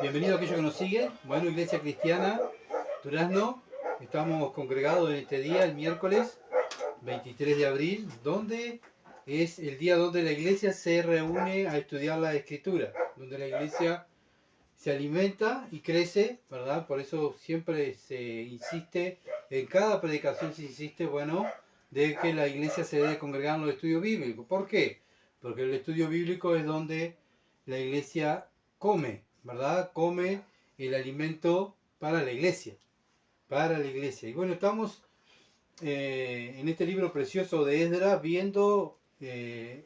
Bienvenido a aquellos que nos siguen. Bueno, Iglesia Cristiana Durazno, estamos congregados en este día, el miércoles 23 de abril, donde es el día donde la iglesia se reúne a estudiar la Escritura, donde la iglesia se alimenta y crece, ¿verdad? Por eso siempre se insiste, en cada predicación se insiste, bueno, de que la iglesia se debe congregar en los estudios bíblicos. ¿Por qué? Porque el estudio bíblico es donde la iglesia come, ¿verdad? Come el alimento para la iglesia, para la iglesia. Y bueno, estamos en este libro precioso de Esdras viendo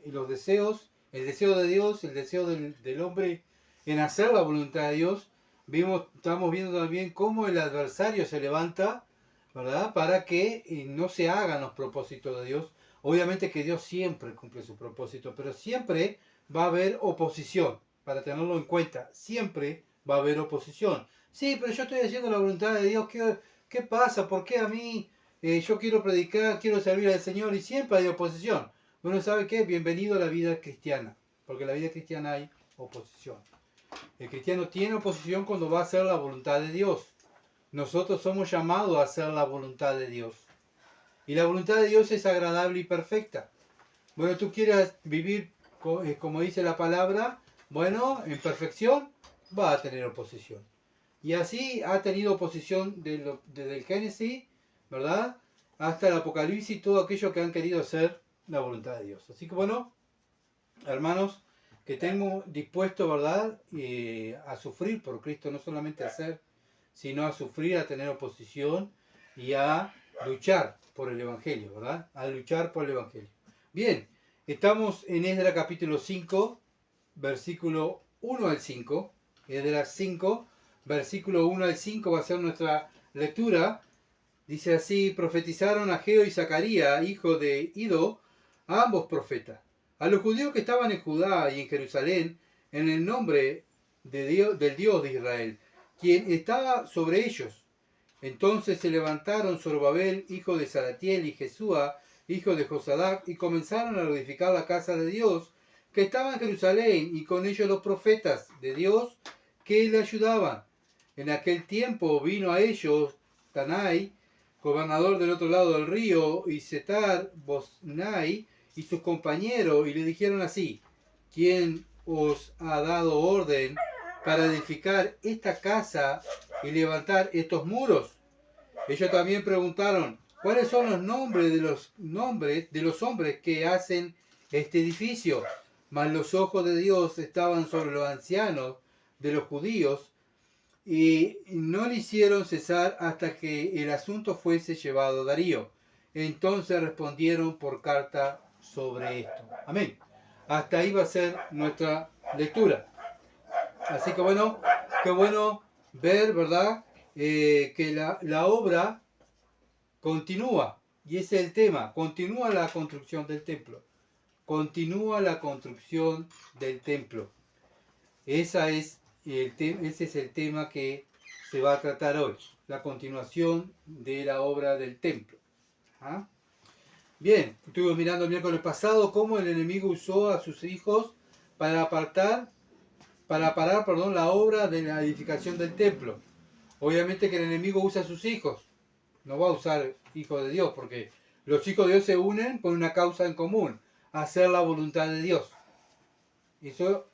los deseos, el deseo de Dios, el deseo del hombre en hacer la voluntad de Dios. Estamos viendo también cómo el adversario se levanta, ¿verdad? Para que no se hagan los propósitos de Dios. Obviamente que Dios siempre cumple su propósito, pero siempre va a haber oposición, para tenerlo en cuenta. Siempre va a haber oposición. Sí, pero yo estoy haciendo la voluntad de Dios. ¿Qué pasa? ¿Por qué a mí? Yo quiero predicar, quiero servir al Señor y siempre hay oposición. Bueno, ¿sabe qué? Bienvenido a la vida cristiana, porque en la vida cristiana hay oposición. El cristiano tiene oposición cuando va a hacer la voluntad de Dios. Nosotros somos llamados a hacer la voluntad de Dios. Y la voluntad de Dios es agradable y perfecta. Bueno, tú quieras vivir, como dice la palabra, bueno, en perfección, va a tener oposición. Y así ha tenido oposición desde el Génesis, ¿verdad? Hasta el Apocalipsis, todo aquello que han querido hacer la voluntad de Dios. Así que bueno, hermanos, que estemos dispuestos, ¿verdad? A sufrir por Cristo, no solamente a hacer, sino a sufrir, a tener oposición y a luchar por el Evangelio, ¿verdad? A luchar por el Evangelio. Bien, estamos en Esdras capítulo 5, versículo 1 al 5. Esdras 5, versículo 1 al 5 va a ser nuestra lectura. Dice así: profetizaron Ageo y Zacarías, hijo de Ido, ambos profetas, a los judíos que estaban en Judá y en Jerusalén, en el nombre del Dios de Israel, quien estaba sobre ellos. Entonces se levantaron Zorobabel, hijo de Salatiel, y Jesúa, hijo de Josadac, y comenzaron a edificar la casa de Dios, que estaba en Jerusalén, y con ellos los profetas de Dios que le ayudaban. En aquel tiempo vino a ellos Tanai, gobernador del otro lado del río, y Setar Bosnai y sus compañeros, y le dijeron así: ¿quién os ha dado orden para edificar esta casa y levantar estos muros? Ellos también preguntaron: ¿cuáles son los nombres de los hombres que hacen este edificio? Mas los ojos de Dios estaban sobre los ancianos de los judíos, y no le hicieron cesar hasta que el asunto fuese llevado a Darío. Entonces respondieron por carta sobre esto. Amén. Hasta ahí va a ser nuestra lectura. Así que bueno, qué bueno ver, ¿verdad? Que la obra continúa. Y ese es el tema. Continúa la construcción del templo. Continúa la construcción del templo. Ese es el tema que se va a tratar hoy, la continuación de la obra del templo. ¿Ah? Bien, estuvimos mirando el miércoles pasado cómo el enemigo usó a sus hijos para parar, la obra de la edificación del templo. Obviamente que el enemigo usa a sus hijos, no va a usar hijos de Dios, porque los hijos de Dios se unen por una causa en común: hacer la voluntad de Dios. Eso,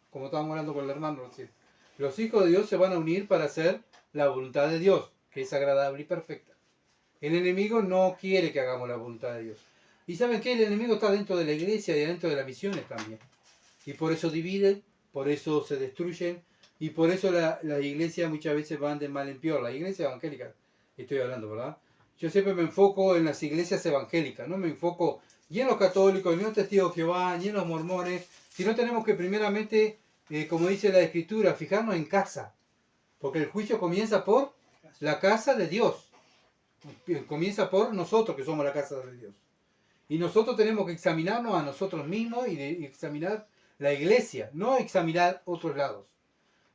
como estábamos hablando con el hermano recién, los hijos de Dios se van a unir para hacer la voluntad de Dios, que es agradable y perfecta. El enemigo no quiere que hagamos la voluntad de Dios. ¿Y saben qué? El enemigo está dentro de la iglesia y dentro de las misiones también. Y por eso dividen, por eso se destruyen, y por eso la iglesia muchas veces van de mal en peor. La iglesia evangélica, estoy hablando, ¿verdad? Yo siempre me enfoco en las iglesias evangélicas, no me enfoco ni en los católicos, ni en los testigos de Jehová, ni en los mormones, sino tenemos que primeramente, como dice la Escritura, fijarnos en casa. Porque el juicio comienza por la casa de Dios. Comienza por nosotros, que somos la casa de Dios. Y nosotros tenemos que examinarnos a nosotros mismos y examinar la iglesia, no examinar otros lados.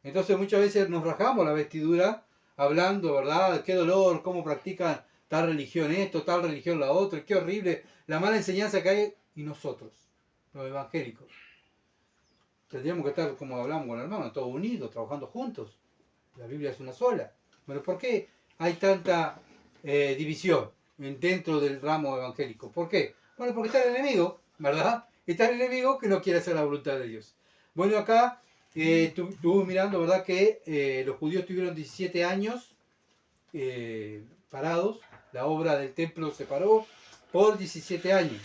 Entonces muchas veces nos rajamos la vestidura hablando, ¿verdad? Qué dolor, cómo practican tal religión esto, tal religión la otra, qué horrible, la mala enseñanza que hay. Y nosotros, los evangélicos, tendríamos que estar, como hablamos con el hermano, todos unidos, trabajando juntos. La Biblia es una sola. Bueno, ¿por qué hay tanta división dentro del ramo evangélico? ¿Por qué? Bueno, porque está el enemigo, ¿verdad? Está el enemigo que no quiere hacer la voluntad de Dios. Bueno, acá estuvimos mirando, ¿verdad? Que los judíos tuvieron 17 años parados. La obra del templo se paró por 17 años.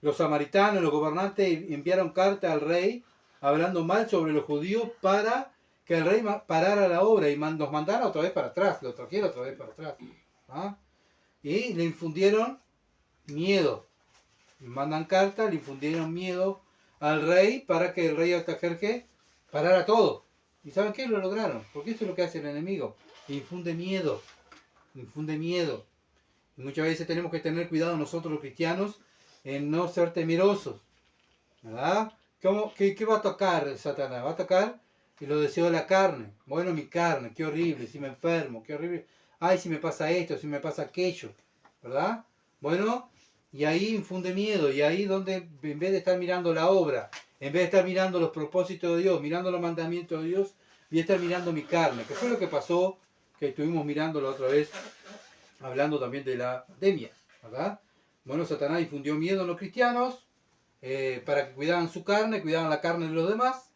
Los samaritanos, los gobernantes enviaron carta al rey hablando mal sobre los judíos para que el rey parara la obra y nos mandara otra vez para atrás, lo trajera otra vez para atrás. ¿Ah? Y le infundieron miedo. Mandan carta, le infundieron miedo al rey para que el rey Artajerjes parara todo. ¿Y saben qué? Lo lograron, porque eso es lo que hace el enemigo. Infunde miedo. Infunde miedo. Y muchas veces tenemos que tener cuidado nosotros los cristianos en no ser temerosos, ¿verdad? ¿Qué va a tocar Satanás? Va a tocar los deseos de la carne. Bueno, mi carne, qué horrible, si me enfermo, qué horrible. Ay, si me pasa esto, si me pasa aquello, ¿verdad? Bueno, y ahí infunde miedo, y ahí donde en vez de estar mirando la obra, en vez de estar mirando los propósitos de Dios, mirando los mandamientos de Dios, voy a estar mirando mi carne, que fue lo que pasó, que estuvimos mirando la otra vez, hablando también de la pandemia, ¿verdad? Bueno, Satanás infundió miedo en los cristianos para que cuidaran su carne, cuidaran la carne de los demás,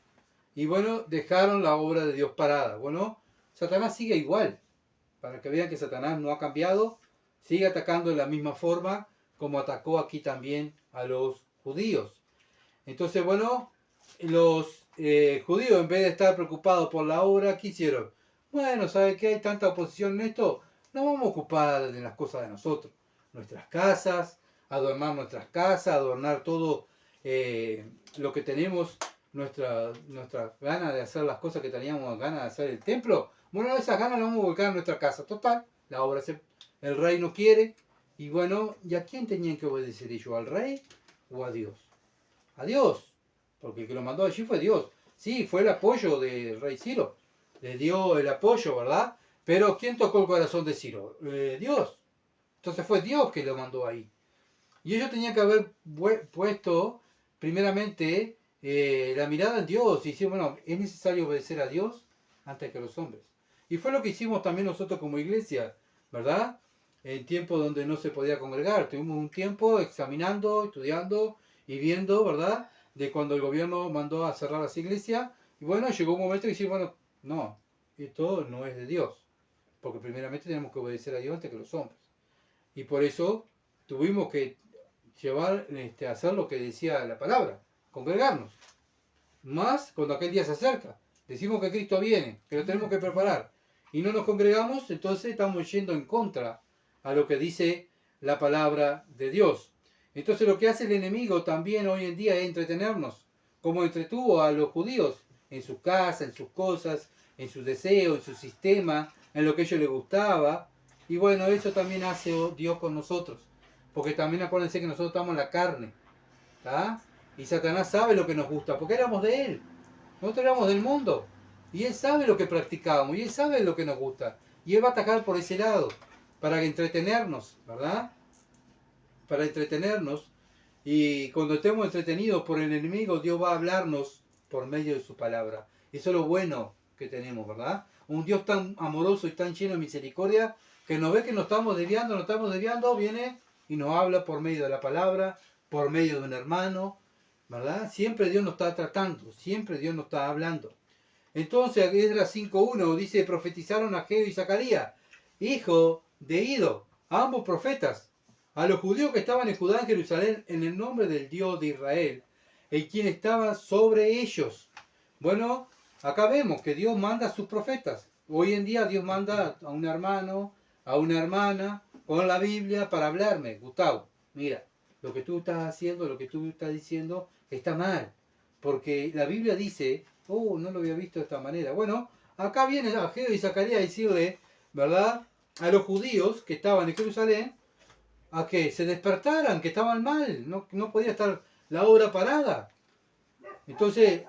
y bueno, dejaron la obra de Dios parada. Bueno, Satanás sigue igual, para que vean que Satanás no ha cambiado, sigue atacando de la misma forma como atacó aquí también a los judíos. Entonces, bueno, los judíos, en vez de estar preocupados por la obra, ¿qué hicieron? Bueno, ¿sabe qué? Hay tanta oposición en esto, nos vamos a ocupar de las cosas de nosotros, nuestras casas, adornar nuestras casas, adornar todo lo que tenemos, nuestra ganas de hacer las cosas que teníamos ganas de hacer el templo. Bueno, esas ganas las vamos a volcar a nuestra casa. Total, la obra el rey no quiere. Y bueno, ¿y a quién tenían que obedecer ellos? ¿Al rey o a Dios? A Dios, porque el que lo mandó allí fue Dios. Sí, fue el apoyo del rey Ciro. Le dio el apoyo, ¿verdad? Pero ¿quién tocó el corazón de Ciro? Dios. Entonces fue Dios que lo mandó ahí. Y ellos tenían que haber puesto primeramente la mirada en Dios y decir, bueno, es necesario obedecer a Dios antes que a los hombres. Y fue lo que hicimos también nosotros como iglesia, ¿verdad? En tiempos donde no se podía congregar. Tuvimos un tiempo examinando, estudiando y viendo, ¿verdad? De cuando el gobierno mandó a cerrar las iglesias. Y bueno, llegó un momento que decir, bueno, no, esto no es de Dios. Porque primeramente tenemos que obedecer a Dios antes que a los hombres. Y por eso tuvimos que llevar, hacer lo que decía la palabra, congregarnos. Más cuando aquel día se acerca. Decimos que Cristo viene, que lo tenemos que preparar. Y no nos congregamos, entonces estamos yendo en contra a lo que dice la palabra de Dios. Entonces lo que hace el enemigo también hoy en día es entretenernos, como entretuvo a los judíos en su casa, en sus cosas, en sus deseos, en su sistema, en lo que a ellos les gustaba. Y bueno, eso también hace Dios con nosotros. Porque también acuérdense que nosotros estamos en la carne. ¿Tá? Y Satanás sabe lo que nos gusta, porque éramos de él. Nosotros éramos del mundo. Y él sabe lo que practicábamos, y él sabe lo que nos gusta. Y él va a atacar por ese lado, para entretenernos, ¿verdad? Para entretenernos. Y cuando estemos entretenidos por el enemigo, Dios va a hablarnos por medio de su palabra. Eso es lo bueno que tenemos, ¿verdad? Un Dios tan amoroso y tan lleno de misericordia, que nos ve que nos estamos desviando, viene y nos habla por medio de la palabra, por medio de un hermano, ¿verdad? Siempre Dios nos está tratando, siempre Dios nos está hablando. Entonces, Esdras 5.1 dice, profetizaron Ageo y Zacarías, hijo de Ido, ambos profetas, a los judíos que estaban en Judá, en Jerusalén, en el nombre del Dios de Israel, el quien estaba sobre ellos. Bueno, acá vemos que Dios manda a sus profetas. Hoy en día Dios manda a un hermano, a una hermana, con la Biblia para hablarme. Gustavo, mira, lo que tú estás haciendo, lo que tú estás diciendo, está mal. Porque la Biblia dice, oh, no lo había visto de esta manera. Bueno, acá viene Ageo y Zacarías a decirle, ¿verdad? A los judíos que estaban en Jerusalén, a que se despertaran, que estaban mal, no podía estar la obra parada. Entonces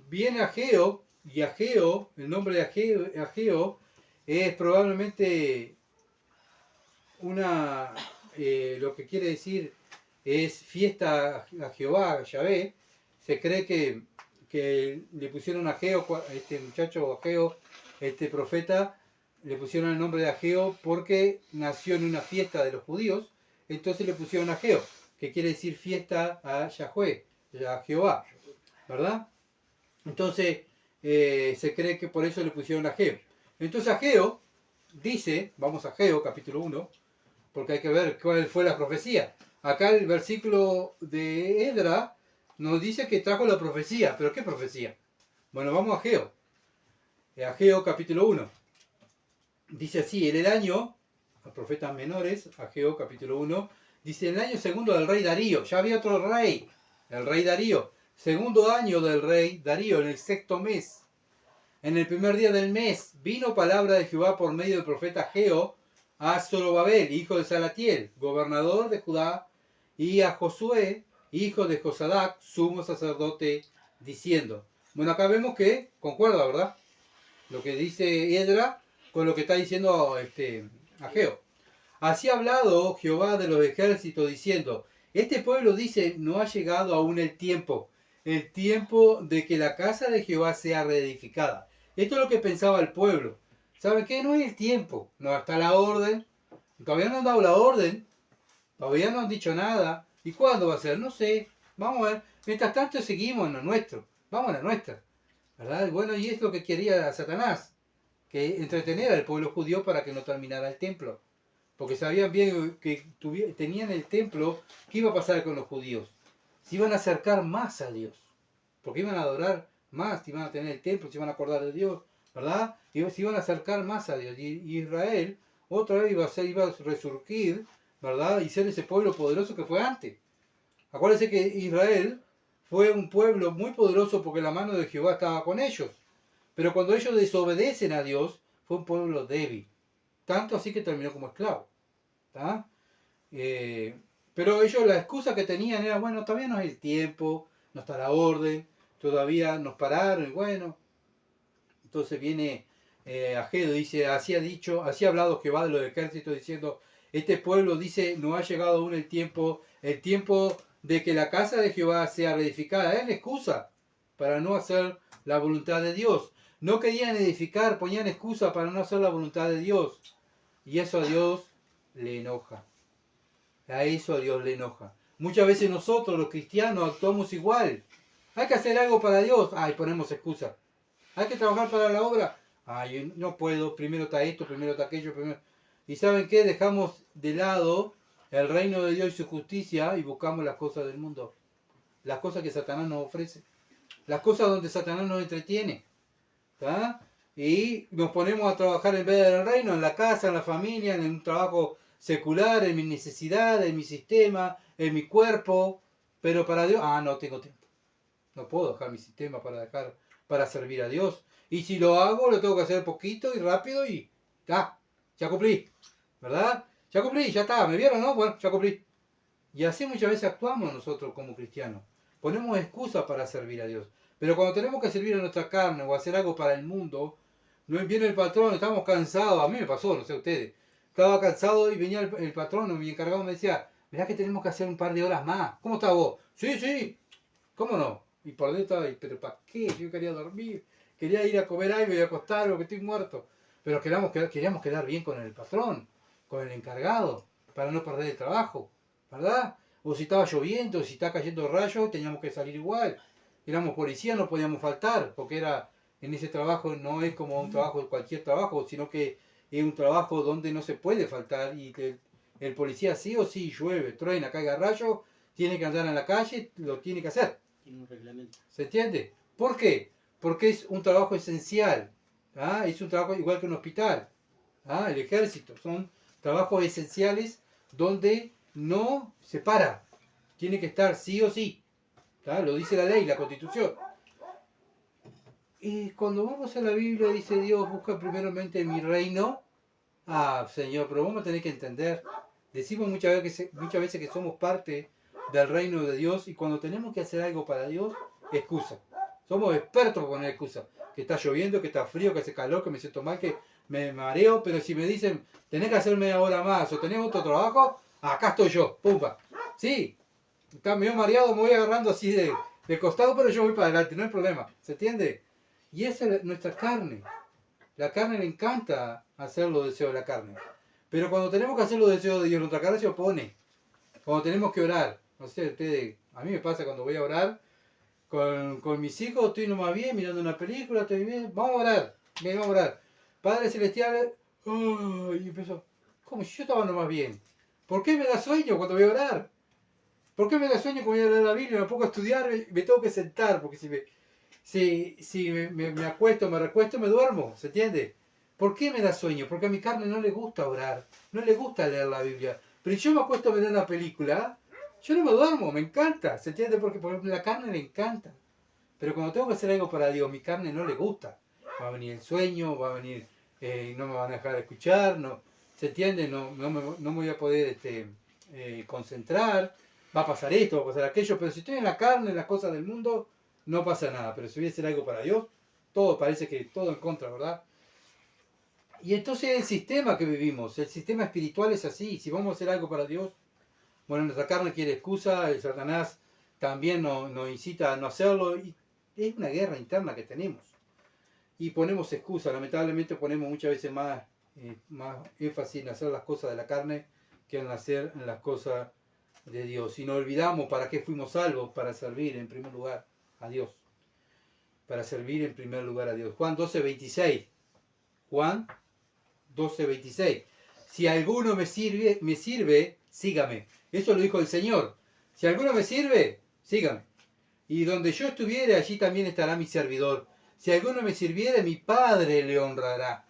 viene Ageo, y Ageo, el nombre de Ageo es probablemente una, lo que quiere decir es fiesta a Jehová, a Yahvé. Se cree que que le pusieron a Ageo, este muchacho Ageo, este profeta, le pusieron el nombre de Ageo porque nació en una fiesta de los judíos, entonces le pusieron Ageo, que quiere decir fiesta a Yahweh, a Jehová, ¿verdad? Entonces se cree que por eso le pusieron Ageo. Entonces Ageo dice, vamos a Ageo capítulo 1, porque hay que ver cuál fue la profecía. Acá el versículo de Edra nos dice que trajo la profecía, pero ¿qué profecía? Bueno, vamos a Ageo. Ageo capítulo 1. Dice así, en el año, a profetas menores, Ageo capítulo 1, dice, en el año segundo del rey Darío, ya había otro rey, el rey Darío, segundo año del rey Darío, en el sexto mes, en el primer día del mes, vino palabra de Jehová por medio del profeta Ageo a Zorobabel, hijo de Salatiel, gobernador de Judá, y a Josué, hijo de Josadac, sumo sacerdote, diciendo. Bueno, acá vemos que concuerda, ¿verdad? Lo que dice Edra con lo que está diciendo Ageo. Así ha hablado Jehová de los ejércitos, diciendo, este pueblo dice, no ha llegado aún el tiempo de que la casa de Jehová sea reedificada. Esto es lo que pensaba el pueblo. ¿Saben qué? No es el tiempo, no está la orden, todavía no han dado la orden, todavía no han dicho nada. ¿Y cuándo va a ser? No sé, vamos a ver. Mientras tanto seguimos en lo nuestro, vamos a la nuestra, ¿verdad? Bueno, y es lo que quería Satanás, que entretener al pueblo judío para que no terminara el templo. Porque sabían bien que tenían el templo, ¿qué iba a pasar con los judíos? Se iban a acercar más a Dios, porque iban a adorar más, iban a tener el templo, se iban a acordar de Dios, ¿verdad? Y se iban a acercar más a Dios. Y Israel otra vez iba a resurgir, ¿verdad? Y ser ese pueblo poderoso que fue antes. Acuérdense que Israel fue un pueblo muy poderoso porque la mano de Jehová estaba con ellos. Pero cuando ellos desobedecen a Dios, fue un pueblo débil. Tanto así que terminó como esclavo. Pero ellos la excusa que tenían era, bueno, todavía no es el tiempo, no está la orden, todavía nos pararon y bueno. Entonces viene Ageo, dice, así ha hablado Jehová de los ejércitos diciendo, este pueblo dice, no ha llegado aún el tiempo de que la casa de Jehová sea reedificada. Es la excusa para no hacer la voluntad de Dios. No querían edificar, ponían excusa para no hacer la voluntad de Dios. Y eso a Dios le enoja. A eso a Dios le enoja. Muchas veces nosotros, los cristianos, actuamos igual. Hay que hacer algo para Dios. Ay, ponemos excusa. Hay que trabajar para la obra. Ay, no puedo. Primero está esto, primero está aquello. ¿Y saben qué? Dejamos de lado el reino de Dios y su justicia y buscamos las cosas del mundo. Las cosas que Satanás nos ofrece. Las cosas donde Satanás nos entretiene. ¿Tá? Y nos ponemos a trabajar en vez del reino, en la casa, en la familia, en un trabajo secular, en mi necesidad, en mi sistema, en mi cuerpo. Pero para Dios, no tengo tiempo. No puedo dejar mi sistema para servir a Dios. Y si lo hago, lo tengo que hacer poquito y rápido y ya cumplí. ¿Verdad? Ya cumplí, ya está. ¿Me vieron, no? Bueno, ya cumplí. Y así muchas veces actuamos nosotros como cristianos. Ponemos excusas para servir a Dios. Pero cuando tenemos que servir a nuestra carne o hacer algo para el mundo, no viene el patrón, estamos cansados. A mí me pasó, no sé ustedes. Estaba cansado y venía el patrón, mi encargado me decía, mirá que tenemos que hacer un par de horas más. ¿Cómo estás vos? Sí. ¿Cómo no? Y por dentro estaba, pero ¿para qué? Yo quería dormir, quería ir a comer algo y acostarme porque estoy muerto. Pero queríamos quedar bien con el patrón, con el encargado, para no perder el trabajo, ¿verdad? O si estaba lloviendo, si está cayendo rayos, teníamos que salir igual. Éramos policías, no podíamos faltar, porque en ese trabajo no es como un trabajo, cualquier trabajo, sino que es un trabajo donde no se puede faltar y el policía sí o sí llueve, truena, caiga rayo, tiene que andar en la calle, lo tiene que hacer. Tiene un reglamento. ¿Se entiende? ¿Por qué? Porque es un trabajo esencial. Es un trabajo igual que un hospital. El ejército. Son trabajos esenciales donde no se para. Tiene que estar sí o sí. Lo dice la ley, la Constitución. Y cuando vamos a la Biblia dice Dios, busca primeramente mi reino. Señor, pero vamos a tener que entender. Decimos muchas veces que somos parte del reino de Dios y cuando tenemos que hacer algo para Dios, excusa. Somos expertos en poner excusa. Que está lloviendo, que está frío, que hace calor, que me siento mal, que me mareo, pero si me dicen, tenés que hacer media hora más o tenés otro trabajo, acá estoy yo, pumba. Sí, está medio mareado, me voy agarrando así de costado, pero yo voy para adelante, no hay problema, ¿se entiende? Y esa es nuestra carne. La carne le encanta hacer los deseos de la carne. Pero cuando tenemos que hacer los deseos de Dios, nuestra carne se opone. Cuando tenemos que orar, no sé, ustedes, a mí me pasa cuando voy a orar con mis hijos, estoy nomás bien, mirando una película, estoy bien, vamos a orar, bien, vamos a orar. Padre Celestial, y empezó, ¿cómo? Si yo estaba nomás bien. ¿Por qué me da sueño cuando voy a orar? ¿Por qué me da sueño cuando voy a leer la Biblia? Me pongo a estudiar, me tengo que sentar, porque si me acuesto, me recuesto, me duermo, ¿se entiende? ¿Por qué me da sueño? Porque a mi carne no le gusta orar, no le gusta leer la Biblia. Pero si yo me acuesto a ver una película, yo no me duermo, me encanta, ¿se entiende? Porque por ejemplo la carne le encanta. Pero cuando tengo que hacer algo para Dios, mi carne no le gusta. Va a venir el sueño, va a venir, no me van a dejar escuchar, no, ¿se entiende? No me voy a poder concentrar, va a pasar esto, va a pasar aquello, pero si estoy en la carne, en las cosas del mundo, no pasa nada. Pero si voy a hacer algo para Dios, todo parece que todo en contra, ¿verdad? Y entonces el sistema que vivimos, el sistema espiritual es así. Si vamos a hacer algo para Dios, bueno, nuestra carne quiere excusa, el Satanás también nos incita a no hacerlo, y es una guerra interna que tenemos. Y ponemos excusa, lamentablemente ponemos muchas veces más énfasis en hacer las cosas de la carne que en hacer las cosas de Dios. Y nos olvidamos para qué fuimos salvos, para servir en primer lugar a Dios. Para servir en primer lugar a Dios. Juan 12:26. Juan 12:26. Si alguno me sirve, sígame. Eso lo dijo el Señor. Si alguno me sirve, sígame. Y donde yo estuviere, allí también estará mi servidor. Si alguno me sirviere, mi Padre le honrará.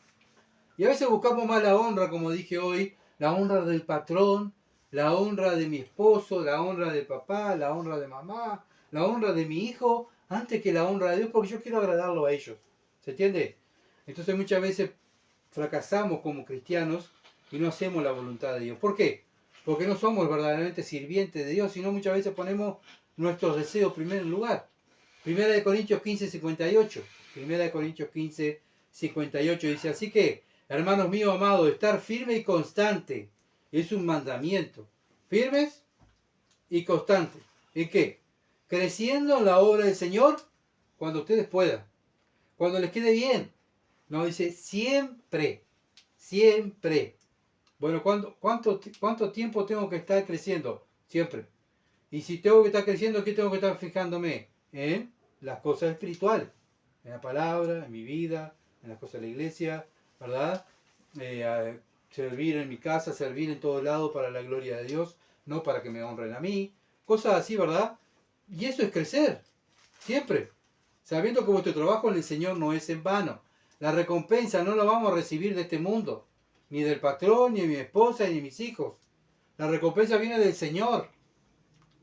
Y a veces buscamos más la honra, como dije hoy, la honra del patrón, la honra de mi esposo, la honra del papá, la honra de mamá, la honra de mi hijo, antes que la honra de Dios, porque yo quiero agradarlo a ellos. ¿Se entiende? Entonces muchas veces fracasamos como cristianos y no hacemos la voluntad de Dios. ¿Por qué? Porque no somos verdaderamente sirvientes de Dios, sino muchas veces ponemos nuestros deseos primero en lugar. Primera de Corintios 15:58. Primera de Corintios 15:58 dice, así que, hermanos míos amados, estar firme y constante es un mandamiento. Firmes y constantes. ¿En qué? Creciendo en la obra del Señor cuando ustedes puedan. Cuando les quede bien. No, dice siempre. Siempre. Bueno, ¿cuánto tiempo tengo que estar creciendo? Siempre. Y si tengo que estar creciendo, ¿qué tengo que estar fijándome? En las cosas espirituales. En la palabra, en mi vida, en las cosas de la iglesia, ¿verdad? Servir en mi casa, servir en todo lado para la gloria de Dios, no para que me honren a mí. Cosas así, ¿verdad? Y eso es crecer. Siempre. Sabiendo que vuestro trabajo en el Señor no es en vano. La recompensa no la vamos a recibir de este mundo. Ni del patrón, ni de mi esposa, ni de mis hijos. La recompensa viene del Señor.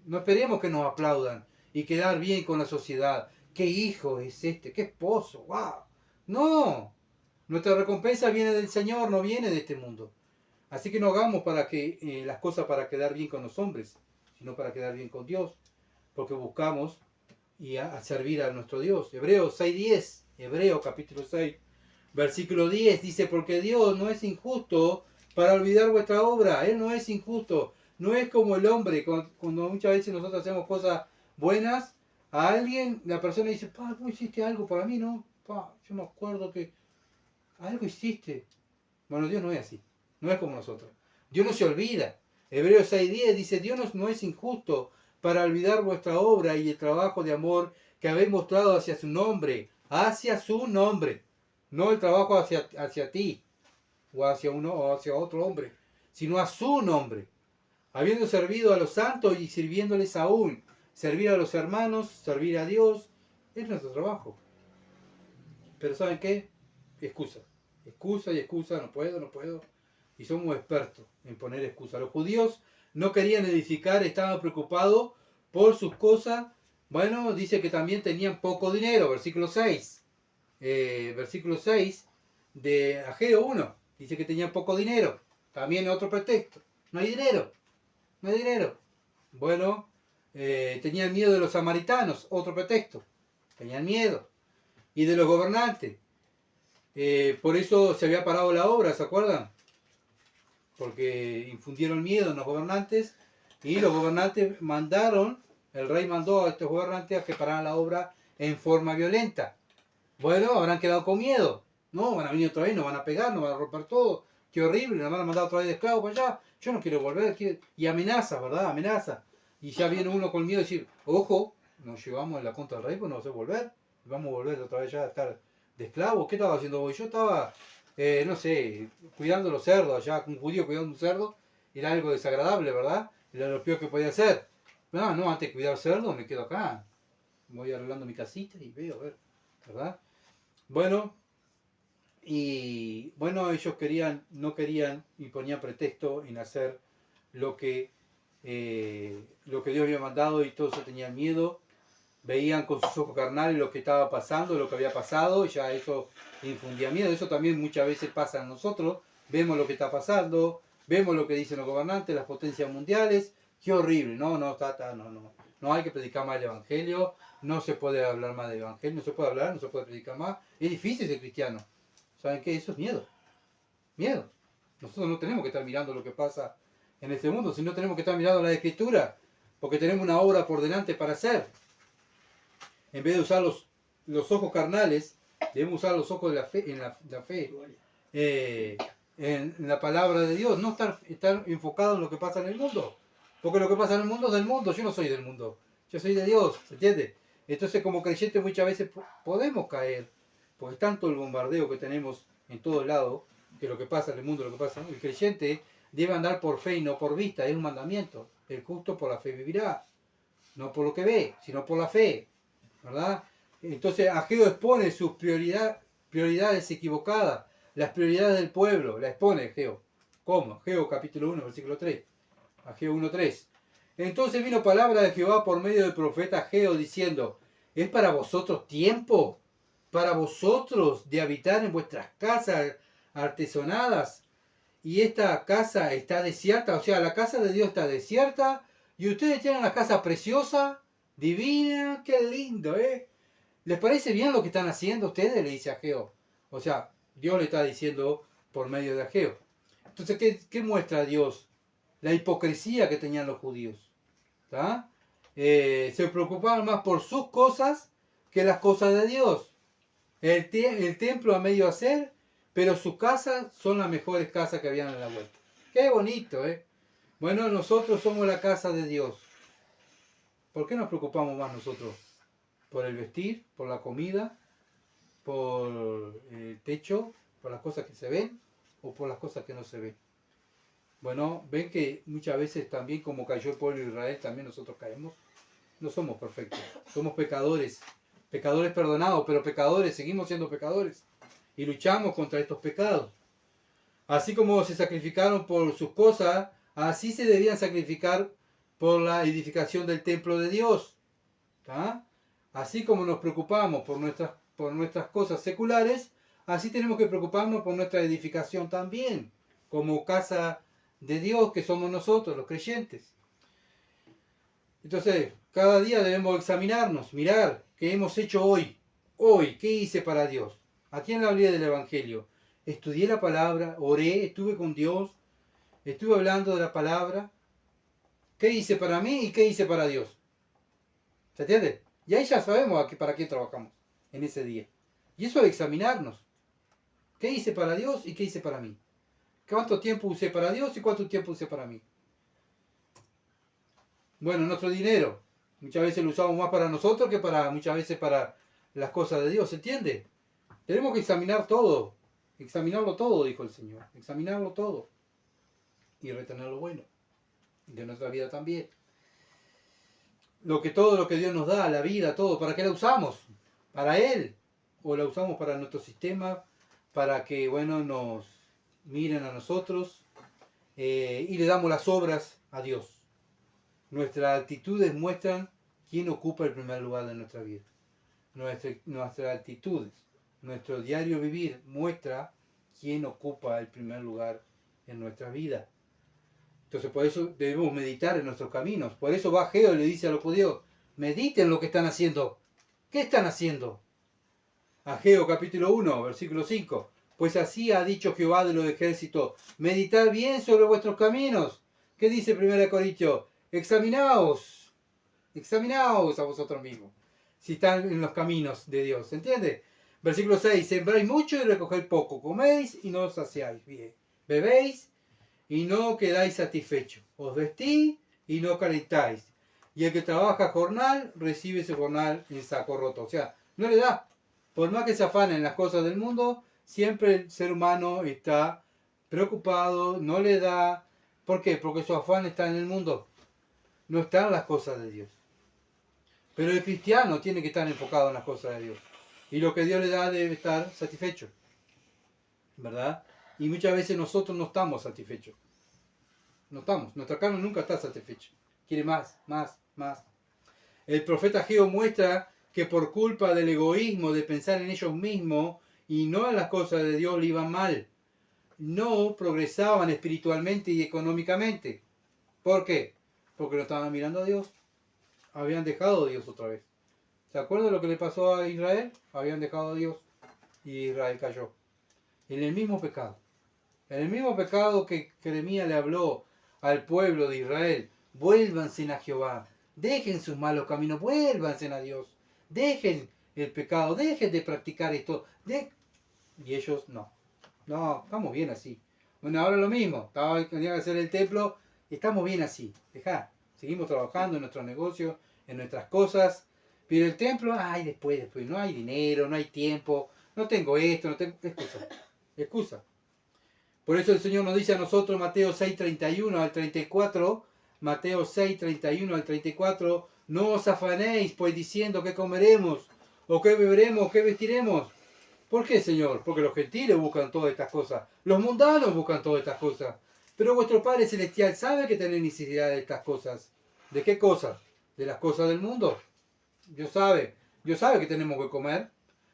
No esperemos que nos aplaudan y quedar bien con la sociedad. ¿Qué hijo es este? ¿Qué esposo? ¡Wow! No. Nuestra recompensa viene del Señor, no viene de este mundo. Así que no hagamos las cosas para quedar bien con los hombres, sino para quedar bien con Dios. Porque buscamos a servir a nuestro Dios. Hebreos 6:10. Hebreos capítulo 6. Versículo 10 dice, porque Dios no es injusto para olvidar vuestra obra. Él no es injusto. No es como el hombre. Cuando muchas veces nosotros hacemos cosas buenas, a alguien, la persona dice, pa, ¿tú hiciste algo para mí, no? Pa, yo me acuerdo que algo hiciste. Bueno, Dios no es así. No es como nosotros. Dios no se olvida. Hebreos 6:10 dice, Dios no es injusto para olvidar vuestra obra y el trabajo de amor que habéis mostrado hacia su nombre. Hacia su nombre. No el trabajo hacia ti o hacia otro hombre, sino a su nombre. Habiendo servido a los santos y sirviéndoles aún. Servir a los hermanos, servir a Dios, es nuestro trabajo. Pero ¿saben qué? Excusa. Excusa y excusa, no puedo. Y somos expertos en poner excusa. Los judíos no querían edificar, estaban preocupados por sus cosas. Bueno, dice que también tenían poco dinero, versículo 6. Versículo 6 de Ageo 1. Dice que tenían poco dinero. También otro pretexto. No hay dinero. No hay dinero. Bueno, tenían miedo de los samaritanos. Otro pretexto. Tenían miedo. Y de los gobernantes. Por eso se había parado la obra, ¿se acuerdan? Porque infundieron miedo en los gobernantes. Y los gobernantes mandaron el rey mandó a estos gobernantes a que pararan la obra en forma violenta. Bueno, habrán quedado con miedo. No, van a venir otra vez, nos van a pegar, nos van a romper todo. Qué horrible, nos van a mandar otra vez de esclavos para allá. Yo no quiero volver. Y amenaza, ¿verdad? Amenaza. Y ya viene uno con miedo y decir, ojo, nos llevamos en la contra del rey, pues no vamos a volver. Vamos a volver otra vez ya a estar de esclavos. ¿Qué estaba haciendo hoy? Yo estaba, no sé, cuidando los cerdos allá, un judío cuidando un cerdo. Era algo desagradable, ¿verdad? Era lo peor que podía hacer. No, antes de cuidar cerdos me quedo acá. Voy arreglando mi casita y veo, a ver, ¿verdad? Bueno, y bueno, ellos no querían y ponían pretexto en hacer lo que Dios había mandado y todos tenían miedo. Veían con sus ojos carnales lo que estaba pasando, lo que había pasado, y ya eso infundía miedo. Eso también muchas veces pasa a nosotros. Vemos lo que está pasando, vemos lo que dicen los gobernantes, las potencias mundiales. Qué horrible, no hay que predicar más el evangelio, no se puede hablar más del evangelio, no se puede hablar, no se puede predicar más. Es difícil ser cristiano. ¿Saben qué? Eso es miedo. Miedo. Nosotros no tenemos que estar mirando lo que pasa en este mundo, sino tenemos que estar mirando la Escritura, porque tenemos una obra por delante para hacer. En vez de usar los ojos carnales, debemos usar los ojos de la fe, en la fe, en la palabra de Dios, no estar enfocado en lo que pasa en el mundo. Porque lo que pasa en el mundo es del mundo, yo no soy del mundo, yo soy de Dios, ¿se entiende? Entonces como creyentes muchas veces podemos caer, porque es tanto el bombardeo que tenemos en todos lados, que lo que pasa en el mundo, lo que pasa, el creyente debe andar por fe y no por vista, es un mandamiento. El justo por la fe vivirá, no por lo que ve, sino por la fe, ¿verdad? Entonces Ageo expone sus prioridades equivocadas, las prioridades del pueblo, la expone Ageo. ¿Cómo? Ageo capítulo 1, versículo 3. Ageo 1:3. Entonces vino palabra de Jehová por medio del profeta Ageo diciendo, ¿es para vosotros tiempo? ¿Para vosotros de habitar en vuestras casas artesonadas? Y esta casa está desierta, o sea, la casa de Dios está desierta, y ustedes tienen una casa preciosa, divina, qué lindo, ¿eh? ¿Les parece bien lo que están haciendo ustedes? Le dice Ageo. O sea, Dios le está diciendo por medio de Ageo. Entonces, ¿qué muestra Dios? La hipocresía que tenían los judíos. ¿Tá? Se preocupaban más por sus cosas que las cosas de Dios. El templo a medio hacer, pero sus casas son las mejores casas que habían en la vuelta. Qué bonito, ¿eh? Bueno, nosotros somos la casa de Dios. ¿Por qué nos preocupamos más nosotros? ¿Por el vestir? ¿Por la comida? ¿Por el techo? ¿Por las cosas que se ven? ¿O por las cosas que no se ven? Bueno, ven que muchas veces también como cayó el pueblo de Israel, también nosotros caemos. No somos perfectos, somos pecadores. Pecadores perdonados, pero pecadores, seguimos siendo pecadores. Y luchamos contra estos pecados. Así como se sacrificaron por sus cosas, así se debían sacrificar por la edificación del templo de Dios. ¿Tá? Así como nos preocupamos por nuestras cosas seculares, así tenemos que preocuparnos por nuestra edificación también, como casa de Dios que somos nosotros, los creyentes. Entonces, cada día debemos examinarnos, mirar qué hemos hecho hoy. Hoy, ¿qué hice para Dios? Aquí en la Biblia del Evangelio, estudié la palabra, oré, estuve con Dios, estuve hablando de la palabra. ¿Qué hice para mí y qué hice para Dios? ¿Se entiende? Y ahí ya sabemos para qué trabajamos en ese día. Y eso es examinarnos. ¿Qué hice para Dios y qué hice para mí? ¿Cuánto tiempo usé para Dios y cuánto tiempo usé para mí? Bueno, nuestro dinero. Muchas veces lo usamos más para nosotros que muchas veces para las cosas de Dios. ¿Se entiende? Tenemos que examinar todo. Examinarlo todo, dijo el Señor. Examinarlo todo. Y retener lo bueno. De nuestra vida también. Todo lo que Dios nos da, la vida, todo. ¿Para qué la usamos? ¿Para Él? ¿O la usamos para nuestro sistema? Para que, nos miren a nosotros. Y le damos las obras a Dios. Nuestras actitudes muestran quién ocupa el primer lugar de nuestra vida. Nuestras actitudes, nuestro diario vivir muestra quién ocupa el primer lugar en nuestra vida. Entonces por eso debemos meditar en nuestros caminos. Por eso va Ageo y le dice a los judíos, mediten lo que están haciendo. ¿Qué están haciendo? Ageo capítulo 1, versículo 5. Pues así ha dicho Jehová de los ejércitos, meditad bien sobre vuestros caminos. ¿Qué dice 1 Corintios? Examinaos Examinaos a vosotros mismos, si están en los caminos de Dios, ¿se entiende? Versículo 6, sembráis mucho y recogéis poco, coméis y no os saciáis bien, bebéis y no quedáis satisfechos, os vestís y no calentáis, y el que trabaja jornal recibe su jornal en saco roto, o sea, no le da, por más que se afane en las cosas del mundo, siempre el ser humano está preocupado, no le da, ¿por qué? Porque su afán está en el mundo, no está en las cosas de Dios. Pero el cristiano tiene que estar enfocado en las cosas de Dios. Y lo que Dios le da debe estar satisfecho. ¿Verdad? Y muchas veces nosotros no estamos satisfechos. No estamos. Nuestra carne nunca está satisfecha. Quiere más, más, más. El profeta Ageo muestra que por culpa del egoísmo, de pensar en ellos mismos y no en las cosas de Dios, le iban mal. No progresaban espiritualmente y económicamente. ¿Por qué? Porque no estaban mirando a Dios. Habían dejado a Dios otra vez. ¿Se acuerdan lo que le pasó a Israel? Habían dejado a Dios y Israel cayó. En el mismo pecado. En el mismo pecado que Jeremías le habló al pueblo de Israel. Vuélvanse a Jehová. Dejen sus malos caminos. Vuélvanse a Dios. Dejen el pecado. Dejen de practicar esto. Y ellos no. No, estamos bien así. Bueno, ahora lo mismo. Tenía que hacer el templo. Estamos bien así. Dejá. Seguimos trabajando en nuestros negocios, en nuestras cosas. Pero el templo, ay, después. No hay dinero, no hay tiempo. No tengo esto, no tengo... Excusa. Por eso el Señor nos dice a nosotros, Mateo 6:31 al 34, Mateo 6:31 al 34, no os afanéis, pues diciendo qué comeremos, o qué beberemos, o qué vestiremos. ¿Por qué, Señor? Porque los gentiles buscan todas estas cosas, los mundanos buscan todas estas cosas. Pero vuestro Padre Celestial sabe que tenéis necesidad de estas cosas. ¿De qué cosas? De las cosas del mundo. Dios sabe que tenemos que comer,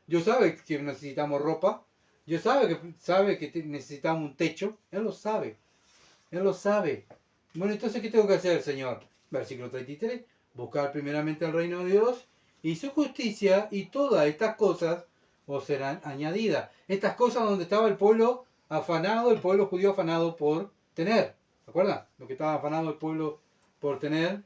Dios sabe que necesitamos ropa, Dios sabe que necesitamos un techo, Él lo sabe, Él lo sabe. Bueno, entonces, ¿qué tengo que hacer, Señor? Versículo 33, buscar primeramente el reino de Dios y su justicia, y todas estas cosas os serán añadidas. Estas cosas donde estaba el pueblo afanado, el pueblo judío afanado por tener. ¿Se acuerdan? Lo que estaba afanado el pueblo por tener,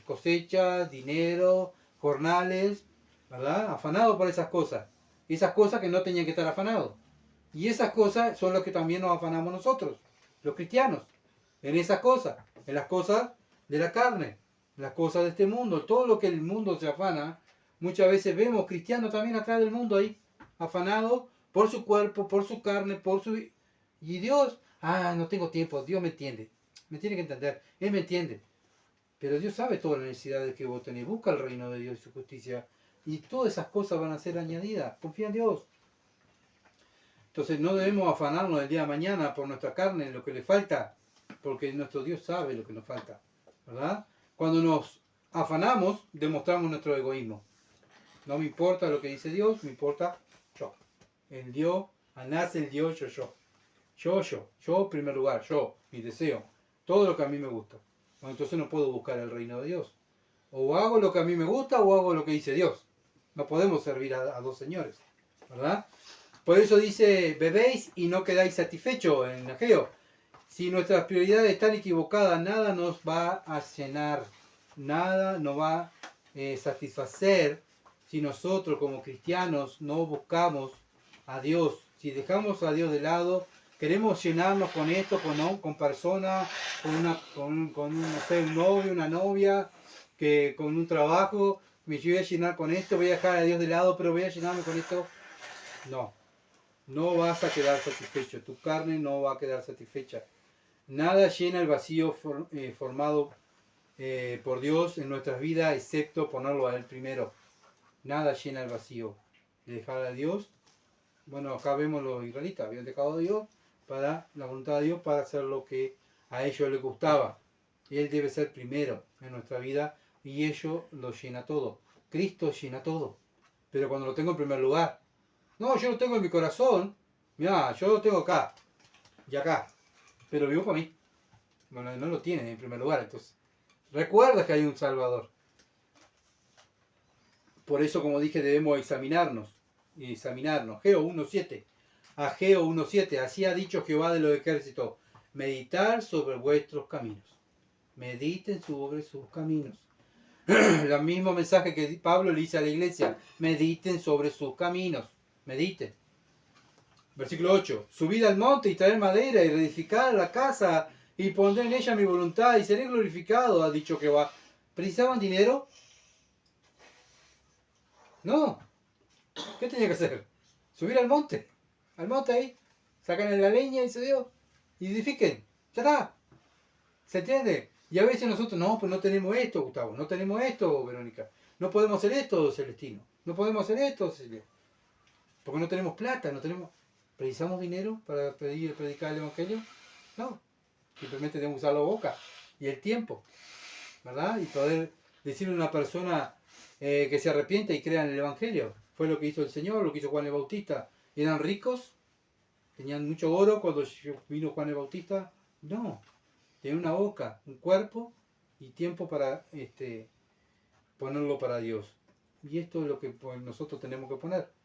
cosechas, dinero, jornales, ¿verdad? Afanado por esas cosas. Esas cosas que no tenían que estar afanados. Y esas cosas son las que también nos afanamos nosotros, los cristianos. En esas cosas, en las cosas de la carne, en las cosas de este mundo, todo lo que el mundo se afana. Muchas veces vemos cristianos también atrás del mundo ahí, afanados por su cuerpo, por su carne, por su... Y Dios, no tengo tiempo, Dios me entiende. Me tiene que entender, Él me entiende. Pero Dios sabe todas las necesidades que vos tenés. Busca el reino de Dios y su justicia. Y todas esas cosas van a ser añadidas. Confía en Dios. Entonces no debemos afanarnos el día de mañana por nuestra carne, en lo que le falta. Porque nuestro Dios sabe lo que nos falta. ¿Verdad? Cuando nos afanamos, demostramos nuestro egoísmo. No me importa lo que dice Dios, me importa yo. El Dios, nace el Dios, yo. Yo en primer lugar, yo, mi deseo. Todo lo que a mí me gusta. Bueno, entonces no puedo buscar el reino de Dios. O hago lo que a mí me gusta o hago lo que dice Dios. No podemos servir a dos señores, ¿verdad? Por eso dice, bebéis y no quedáis satisfechos en Ageo. Si nuestras prioridades están equivocadas, nada nos va a llenar, nada nos va a satisfacer si nosotros como cristianos no buscamos a Dios. Si dejamos a Dios de lado, queremos llenarnos con esto, con personas, con no sé, un novio, una novia, que con un trabajo, me voy a llenar con esto, voy a dejar a Dios de lado, pero voy a llenarme con esto. No vas a quedar satisfecho, tu carne no va a quedar satisfecha. Nada llena el vacío formado por Dios en nuestras vidas, excepto ponerlo a Él primero. Nada llena el vacío de dejar a Dios. Bueno, acá vemos los israelitas, habían dejado a Dios para la voluntad de Dios, para hacer lo que a ellos les gustaba. Él debe ser primero en nuestra vida y ello lo llena todo. Cristo llena todo. Pero cuando lo tengo en primer lugar, no, yo lo tengo en mi corazón, mirá, yo lo tengo acá y acá, pero vivo para mí. Bueno, no lo tiene en primer lugar, entonces. Recuerda que hay un Salvador. Por eso, como dije, debemos examinarnos. Ageo 1.7. Ageo 1.7. Así ha dicho Jehová de los ejércitos. Meditar sobre vuestros caminos. Mediten sobre sus caminos. El mismo mensaje que Pablo le dice a la iglesia, mediten sobre sus caminos, mediten. Versículo 8, subid al monte y traer madera y reedificar la casa y pondré en ella mi voluntad y seré glorificado, ha dicho Jehová. ¿Precisaban dinero? No. ¿Qué tenía que hacer? Subir al monte ahí, sacan la leña y se dio, y edifiquen, ya está. ¿Se entiende? Y a veces nosotros, no, pues no tenemos esto, Gustavo, no tenemos esto, Verónica, no podemos hacer esto, Celestino, no podemos hacer esto, Cecilia, porque no tenemos plata, no tenemos... ¿Precisamos dinero para predicar el Evangelio? No, simplemente tenemos que usar la boca y el tiempo, ¿verdad? Y poder decirle a una persona que se arrepienta y crea en el Evangelio. Fue lo que hizo el Señor, lo que hizo Juan el Bautista. ¿Eran ricos? ¿Tenían mucho oro cuando vino Juan el Bautista? No, tenían una boca, un cuerpo y tiempo para ponerlo para Dios. Y esto es lo que nosotros tenemos que poner.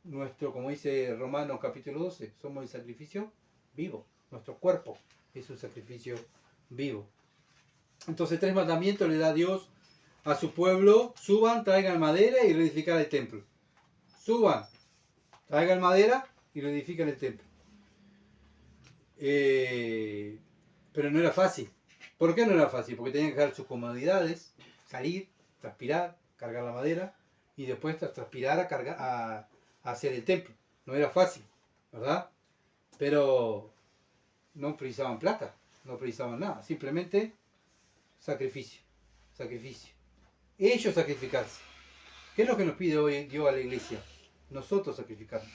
Nuestro, como dice Romanos capítulo 12, somos el sacrificio vivo. Nuestro cuerpo es un sacrificio vivo. Entonces 3 mandamientos le da Dios a su pueblo: suban, traigan madera y reedificar el templo. Suban, traigan madera y reedifican el templo. Pero no era fácil. ¿Por qué no era fácil? Porque tenían que dejar sus comodidades, salir, transpirar, cargar la madera y después transpirar a hacer el templo. No era fácil, ¿verdad? Pero no precisaban plata, no precisaban nada, simplemente sacrificio. Ellos sacrificarse. ¿Qué es lo que nos pide hoy Dios a la iglesia? Nosotros sacrificarnos.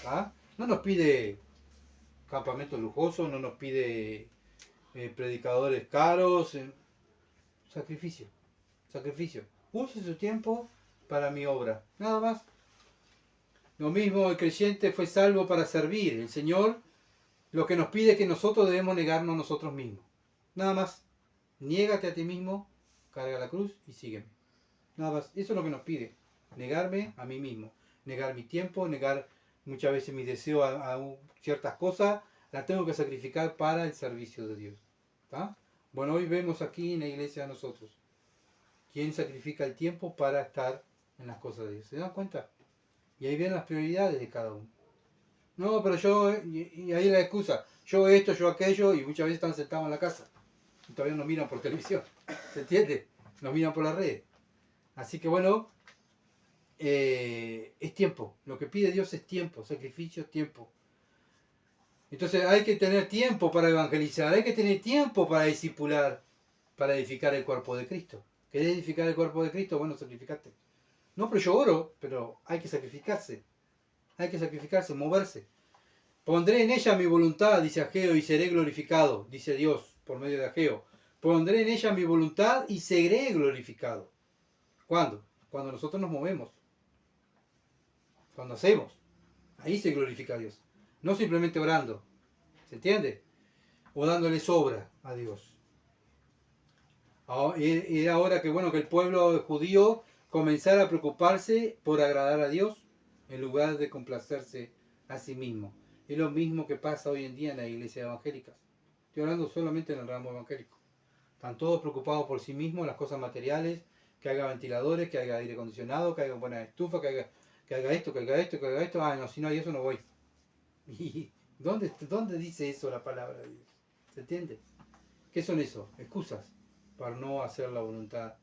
¿Ah? No nos pide campamentos lujosos, no nos pide predicadores caros. Sacrificio. Use su tiempo para mi obra, nada más. Lo mismo, el creyente fue salvo para servir. El Señor lo que nos pide es que nosotros debemos negarnos a nosotros mismos. Nada más. Niégate a ti mismo, carga la cruz y sígueme. Nada más. Eso es lo que nos pide. Negarme a mí mismo. Negar mi tiempo, negar muchas veces mi deseo a ciertas cosas. Las tengo que sacrificar para el servicio de Dios. ¿Tá? Bueno, hoy vemos aquí en la iglesia a nosotros. ¿Quién sacrifica el tiempo para estar en las cosas de Dios? ¿Se dan cuenta? Y ahí vienen las prioridades de cada uno. No, pero yo, y ahí la excusa, yo esto, yo aquello, y muchas veces están sentados en la casa. Y todavía nos miran por televisión. ¿Se entiende? Nos miran por las redes. Así que bueno, es tiempo. Lo que pide Dios es tiempo, sacrificio, tiempo. Entonces hay que tener tiempo para evangelizar, hay que tener tiempo para discipular, para edificar el cuerpo de Cristo. ¿Querés edificar el cuerpo de Cristo? Bueno, sacrificate. No, pero yo oro, pero hay que sacrificarse. Hay que sacrificarse, moverse. Pondré en ella mi voluntad, dice Ageo, y seré glorificado, dice Dios por medio de Ageo. Pondré en ella mi voluntad y seré glorificado. ¿Cuándo? Cuando nosotros nos movemos. Cuando hacemos. Ahí se glorifica a Dios. No simplemente orando. ¿Se entiende? O dándole sobra a Dios. Era hora que, bueno, que el pueblo judío comenzara a preocuparse por agradar a Dios en lugar de complacerse a sí mismo. Es lo mismo que pasa hoy en día en las iglesias evangélicas. Estoy hablando solamente en el ramo evangélico. Están todos preocupados por sí mismos, las cosas materiales, que haya ventiladores, que haya aire acondicionado, que haya buenas estufas, que haga esto, que haga esto, que haga esto. Ah, no, si no hay eso no voy. ¿Y dónde dice eso la palabra de Dios? ¿Se entiende? ¿Qué son eso? Excusas para no hacer la voluntad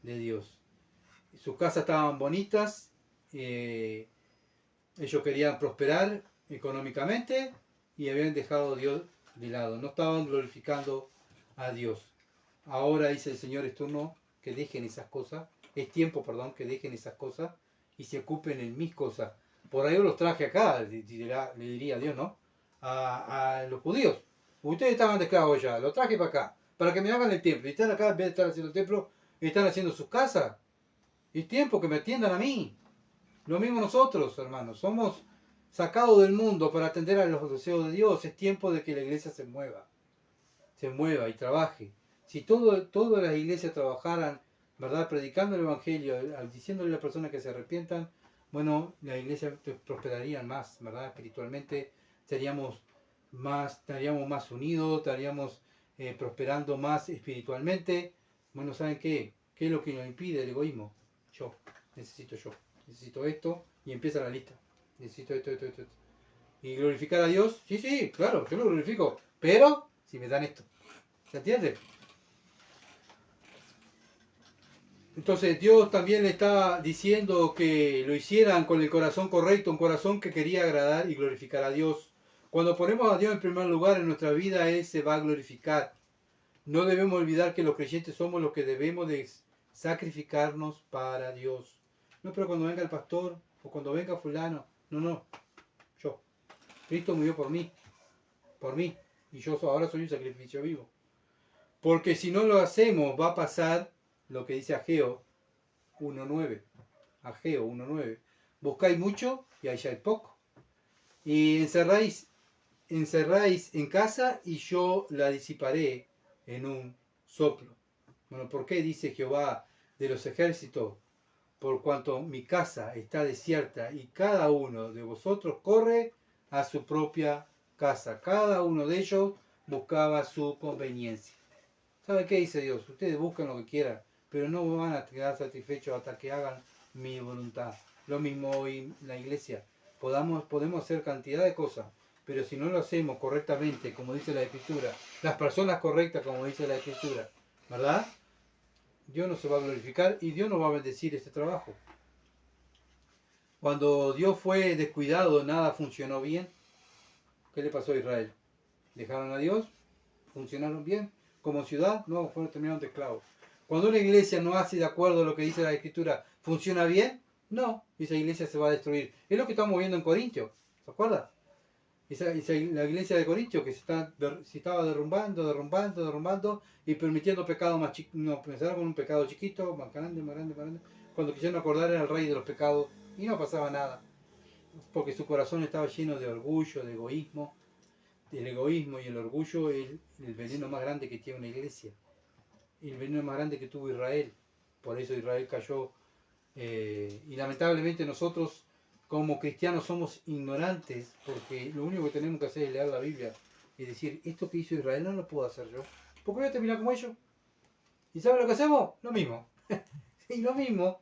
de Dios. Sus casas estaban bonitas, ellos querían prosperar económicamente y habían dejado a Dios de lado, no estaban glorificando a Dios. Ahora dice el Señor, es turno que dejen esas cosas, es tiempo, perdón, que dejen esas cosas y se ocupen en mis cosas. Por ahí yo los traje acá, le diría a Dios, ¿no? A los judíos. Ustedes estaban de esclavos ya, los traje para acá, para que me hagan el templo. Y están acá, en vez de estar haciendo el templo, están haciendo sus casas. Es tiempo que me atiendan a mí. Lo mismo nosotros, hermanos. Somos sacados del mundo para atender a los deseos de Dios. Es tiempo de que la iglesia se mueva y trabaje. Si todas las iglesias trabajaran, ¿verdad? Predicando el Evangelio, diciéndole a las personas que se arrepientan, bueno, la iglesia prosperaría más, ¿verdad? Espiritualmente estaríamos más unidos, estaríamos prosperando más espiritualmente. Bueno, ¿saben qué? ¿Qué es lo que nos impide el egoísmo? Yo, necesito esto, y empieza la lista. Necesito esto. Y glorificar a Dios, sí, claro, yo lo glorifico, pero si me dan esto. ¿Se entiende? Entonces Dios también le está diciendo que lo hicieran con el corazón correcto, un corazón que quería agradar y glorificar a Dios. Cuando ponemos a Dios en primer lugar en nuestra vida, Él se va a glorificar. No debemos olvidar que los creyentes somos los que debemos de sacrificarnos para Dios. No, pero cuando venga el pastor o cuando venga fulano, no, yo. Cristo murió por mí, y yo ahora soy un sacrificio vivo. Porque si no lo hacemos, va a pasar lo que dice Ageo 1.9. Ageo 1.9. Buscáis mucho y halláis poco. Y encerráis en casa y yo la disiparé en un soplo. Bueno, ¿por qué dice Jehová de los ejércitos? Por cuanto mi casa está desierta y cada uno de vosotros corre a su propia casa. Cada uno de ellos buscaba su conveniencia. ¿Sabe qué dice Dios? Ustedes buscan lo que quieran, pero no van a quedar satisfechos hasta que hagan mi voluntad. Lo mismo hoy en la iglesia. Podemos hacer cantidad de cosas, pero si no lo hacemos correctamente, como dice la Escritura, las personas correctas, como dice la Escritura, ¿verdad? Dios no se va a glorificar y Dios no va a bendecir este trabajo. Cuando Dios fue descuidado, nada funcionó bien. ¿Qué le pasó a Israel? ¿Dejaron a Dios? ¿Funcionaron bien? Como ciudad, no, terminaron de esclavos. Cuando una iglesia no hace de acuerdo a lo que dice la Escritura, ¿funciona bien? No, esa iglesia se va a destruir. Es lo que estamos viendo en Corintios, ¿se acuerdan? La iglesia de Corintios que se estaba derrumbando y permitiendo pecados más chicos. No, empezaron con un pecado chiquito, más grande. Cuando quisieron acordar era el rey de los pecados y no pasaba nada. Porque su corazón estaba lleno de orgullo, de egoísmo. El egoísmo y el orgullo es el veneno más grande que tiene una iglesia. El veneno más grande que tuvo Israel. Por eso Israel cayó. Y lamentablemente nosotros como cristianos somos ignorantes, porque lo único que tenemos que hacer es leer la Biblia y decir, esto que hizo Israel no lo puedo hacer yo. ¿Por qué voy a terminar como ellos? ¿Y saben lo que hacemos? Lo mismo. Y lo mismo.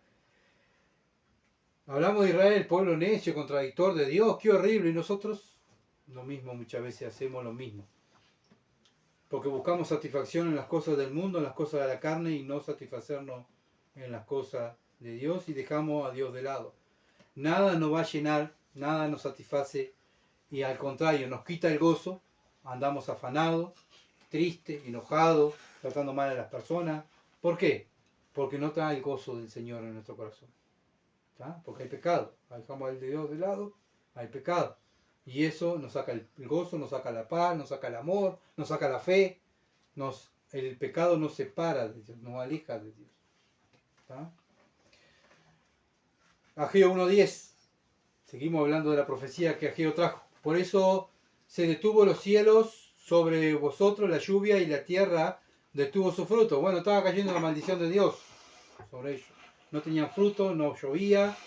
Hablamos de Israel, pueblo necio, contradictor de Dios, qué horrible. Y nosotros lo mismo, muchas veces hacemos lo mismo. Porque buscamos satisfacción en las cosas del mundo, en las cosas de la carne y no satisfacernos en las cosas de Dios y dejamos a Dios de lado. Nada nos va a llenar, nada nos satisface y al contrario nos quita el gozo, andamos afanados, tristes, enojados, tratando mal a las personas. ¿Por qué? Porque no está el gozo del Señor en nuestro corazón. ¿Tá? Porque hay pecado, dejamos al de Dios de lado, hay pecado. Y eso nos saca el gozo, nos saca la paz, nos saca el amor, nos saca la fe. El pecado nos separa de Dios, nos aleja de Dios. ¿Tá? Ageo 1.10. Seguimos hablando de la profecía que Ageo trajo. Por eso se detuvo los cielos sobre vosotros, la lluvia, y la tierra detuvo su fruto. Bueno, estaba cayendo la maldición de Dios sobre ellos. No tenían fruto, no llovía.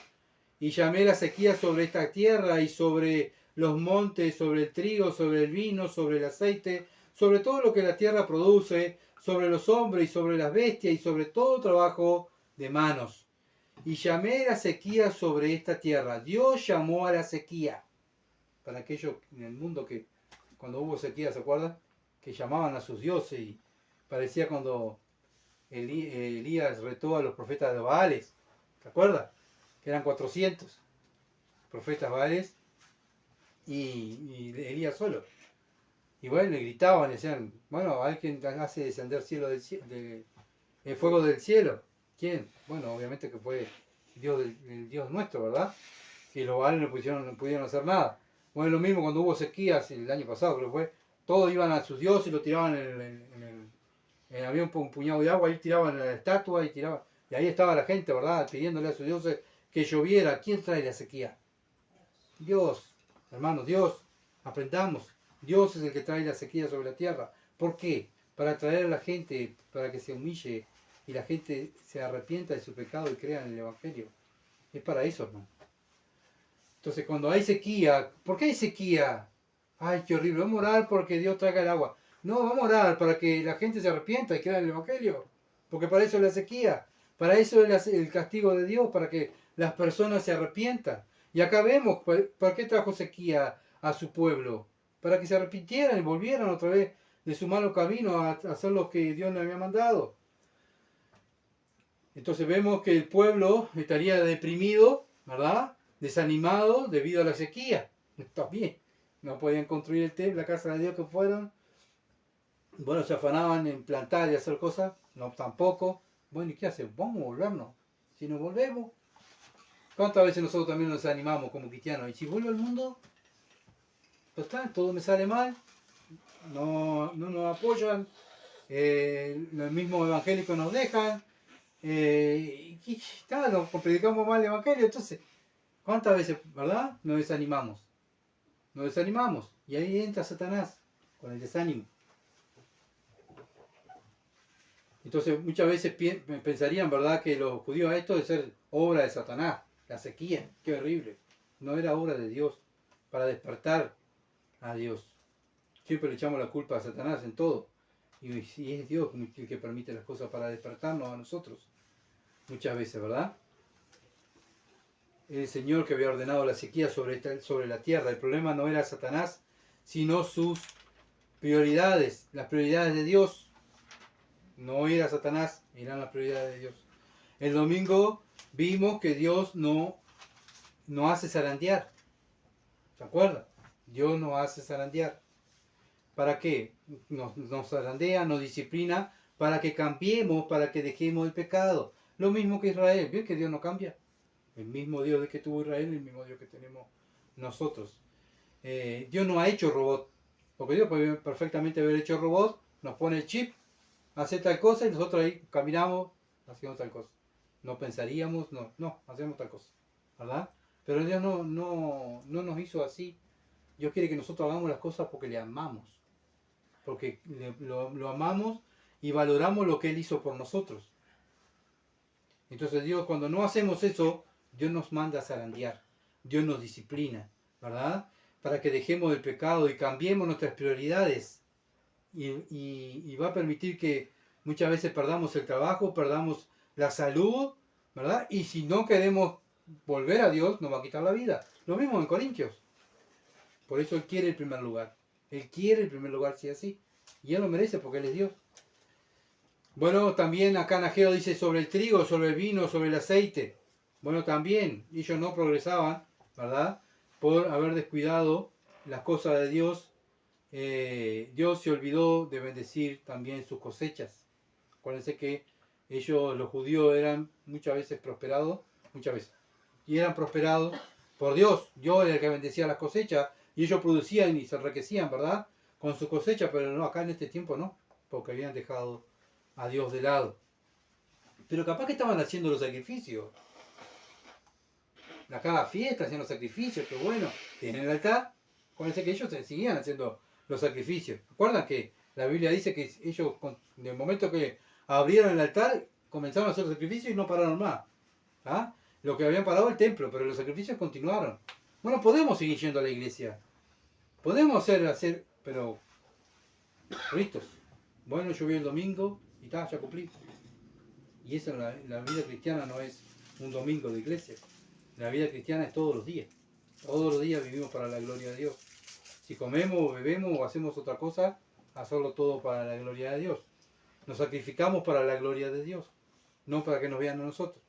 Y llamé la sequía sobre esta tierra y sobre los montes, sobre el trigo, sobre el vino, sobre el aceite, sobre todo lo que la tierra produce, sobre los hombres y sobre las bestias y sobre todo trabajo de manos. Y llamé la sequía sobre esta tierra. Dios llamó a la sequía. Para aquellos en el mundo que cuando hubo sequía, ¿se acuerdan? Que llamaban a sus dioses y parecía cuando Elías retó a los profetas de Baales. ¿Se acuerdan? Que eran 400 profetas Baales y Elías solo. Y bueno, le gritaban, le decían, bueno, alguien hace descender el fuego del cielo. ¿Quién? Bueno, obviamente que fue el Dios nuestro, ¿verdad? Que los Baales no pudieron hacer nada. Bueno, lo mismo cuando hubo sequías el año pasado, creo que fue, todos iban a sus dioses y lo tiraban había un puñado de agua, ahí tiraban la estatua y ahí estaba la gente, ¿verdad? Pidiéndole a sus dioses que lloviera. ¿Quién trae la sequía? Dios, hermanos, Dios. Aprendamos. Dios es el que trae la sequía sobre la tierra. ¿Por qué? Para atraer a la gente, para que se humille y la gente se arrepienta de su pecado y crea en el Evangelio. Es para eso, hermano. Entonces, cuando hay sequía, ¿por qué hay sequía? Ay, qué horrible. Vamos a orar porque Dios traiga el agua. No, vamos a orar para que la gente se arrepienta y crea en el Evangelio. Porque para eso es la sequía. Para eso es el castigo de Dios, para que las personas se arrepientan. Y acá vemos, ¿para qué trajo sequía a su pueblo? Para que se arrepintieran y volvieran otra vez de su malo camino a hacer lo que Dios le había mandado. Entonces vemos que el pueblo estaría deprimido, ¿verdad? Desanimado debido a la sequía. Está bien. No podían construir la casa de Dios que fueron. Bueno, se afanaban en plantar y hacer cosas. No, tampoco. Bueno, ¿y qué hacen? Vamos a volvernos. Si nos volvemos. ¿Cuántas veces nosotros también nos animamos como cristianos? Y si vuelvo al mundo, pues está, todo me sale mal. No nos apoyan. Los mismos evangélicos nos dejan. Y claro, predicamos mal el evangelio. Entonces, ¿cuántas veces, verdad? Nos desanimamos. Nos desanimamos. Y ahí entra Satanás con el desánimo. Entonces, muchas veces pensarían, ¿verdad?, que los judíos esto de ser obra de Satanás. La sequía, qué horrible. No era obra de Dios para despertar a Dios. Siempre le echamos la culpa a Satanás en todo. Y es Dios el que permite las cosas para despertarnos a nosotros. Muchas veces, ¿verdad? El Señor que había ordenado la sequía sobre la tierra. El problema no era Satanás, sino sus prioridades. Las prioridades de Dios. No era Satanás, eran las prioridades de Dios. El domingo vimos que Dios no hace zarandear. ¿Se acuerdan? Dios no hace zarandear. ¿Para qué? Nos zarandea, nos disciplina, para que cambiemos, para que dejemos el pecado. Lo mismo que Israel. ¿Ven que Dios no cambia? El mismo Dios que tuvo Israel, el mismo Dios que tenemos nosotros. Dios no ha hecho robot. Porque Dios puede perfectamente haber hecho robot, nos pone el chip, hace tal cosa y nosotros ahí caminamos, hacemos tal cosa. No pensaríamos, no, hacemos tal cosa. ¿Verdad? Pero Dios no nos hizo así. Dios quiere que nosotros hagamos las cosas porque le amamos. Porque lo amamos y valoramos lo que Él hizo por nosotros. Entonces Dios, cuando no hacemos eso, Dios nos manda a zarandear. Dios nos disciplina, ¿verdad? Para que dejemos el pecado y cambiemos nuestras prioridades. Y va a permitir que muchas veces perdamos el trabajo, perdamos la salud, ¿verdad? Y si no queremos volver a Dios, nos va a quitar la vida. Lo mismo en Corintios. Por eso Él quiere el primer lugar. Él quiere el primer lugar, sí, así. Y Él lo merece porque Él es Dios. Bueno, también acá en Ageo dice sobre el trigo, sobre el vino, sobre el aceite. Bueno, también ellos no progresaban, ¿verdad? Por haber descuidado las cosas de Dios. Dios se olvidó de bendecir también sus cosechas. Acuérdense que ellos, los judíos, eran muchas veces prosperados, muchas veces. Y eran prosperados por Dios. Dios era el que bendecía las cosechas y ellos producían y se enriquecían, ¿verdad? Con su cosecha, pero no, acá en este tiempo no, porque habían dejado a Dios de lado. Pero capaz que estaban haciendo los sacrificios. A cada fiesta hacían los sacrificios, que bueno, tienen el altar. Acuérdense que ellos seguían haciendo los sacrificios. ¿Recuerdan que la Biblia dice que ellos, en el momento que abrieron el altar, comenzaron a hacer los sacrificios y no pararon más? ¿Ah? Lo que habían parado el templo, pero los sacrificios continuaron. Bueno, podemos seguir yendo a la iglesia. Podemos hacer, pero listos. Bueno, yo voy el domingo y ya cumplí. Y eso, la vida cristiana no es un domingo de iglesia. La vida cristiana es todos los días. Todos los días vivimos para la gloria de Dios. Si comemos, bebemos o hacemos otra cosa, hacerlo todo para la gloria de Dios. Nos sacrificamos para la gloria de Dios, no para que nos vean a nosotros.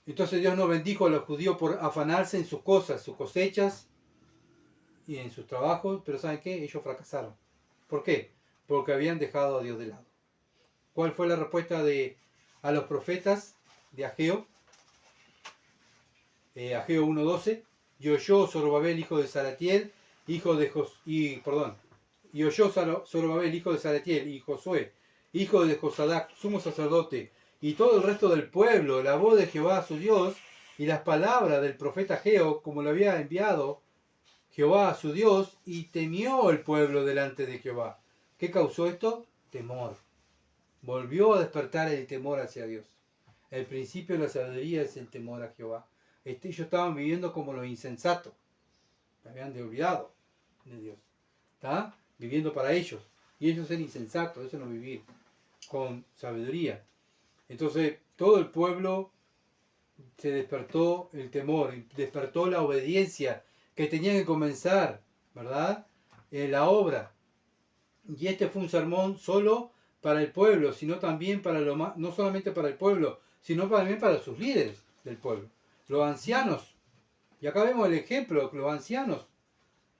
Entonces Dios nos bendijo a los judíos por afanarse en sus cosas, sus cosechas y en sus trabajos, pero ¿saben qué? Ellos fracasaron. ¿Por qué? Porque habían dejado a Dios de lado. ¿Cuál fue la respuesta a los profetas de Ageo? Ageo 1.12. Y oyó Zorobabel, hijo de Salatiel, y oyó Zorobabel, hijo de Salatiel, y Josué, hijo de Josadac, sumo sacerdote, y todo el resto del pueblo, la voz de Jehová su Dios, y las palabras del profeta Ageo, como lo había enviado Jehová su Dios, y temió el pueblo delante de Jehová. ¿Qué causó esto? Temor. Volvió a despertar el temor hacia Dios. El principio de la sabiduría es el temor a Jehová. Ellos estaban viviendo como los insensatos. Se habían olvidado de Dios. ¿Está? Viviendo para ellos. Y ellos eran insensatos, eso no vivir con sabiduría. Entonces todo el pueblo se despertó el temor, despertó la obediencia, que tenía que comenzar, ¿verdad? La obra. Y este fue un sermón solo para el pueblo, sino también para no solamente para el pueblo, sino también para sus líderes del pueblo, los ancianos. Y acá vemos el ejemplo, los ancianos,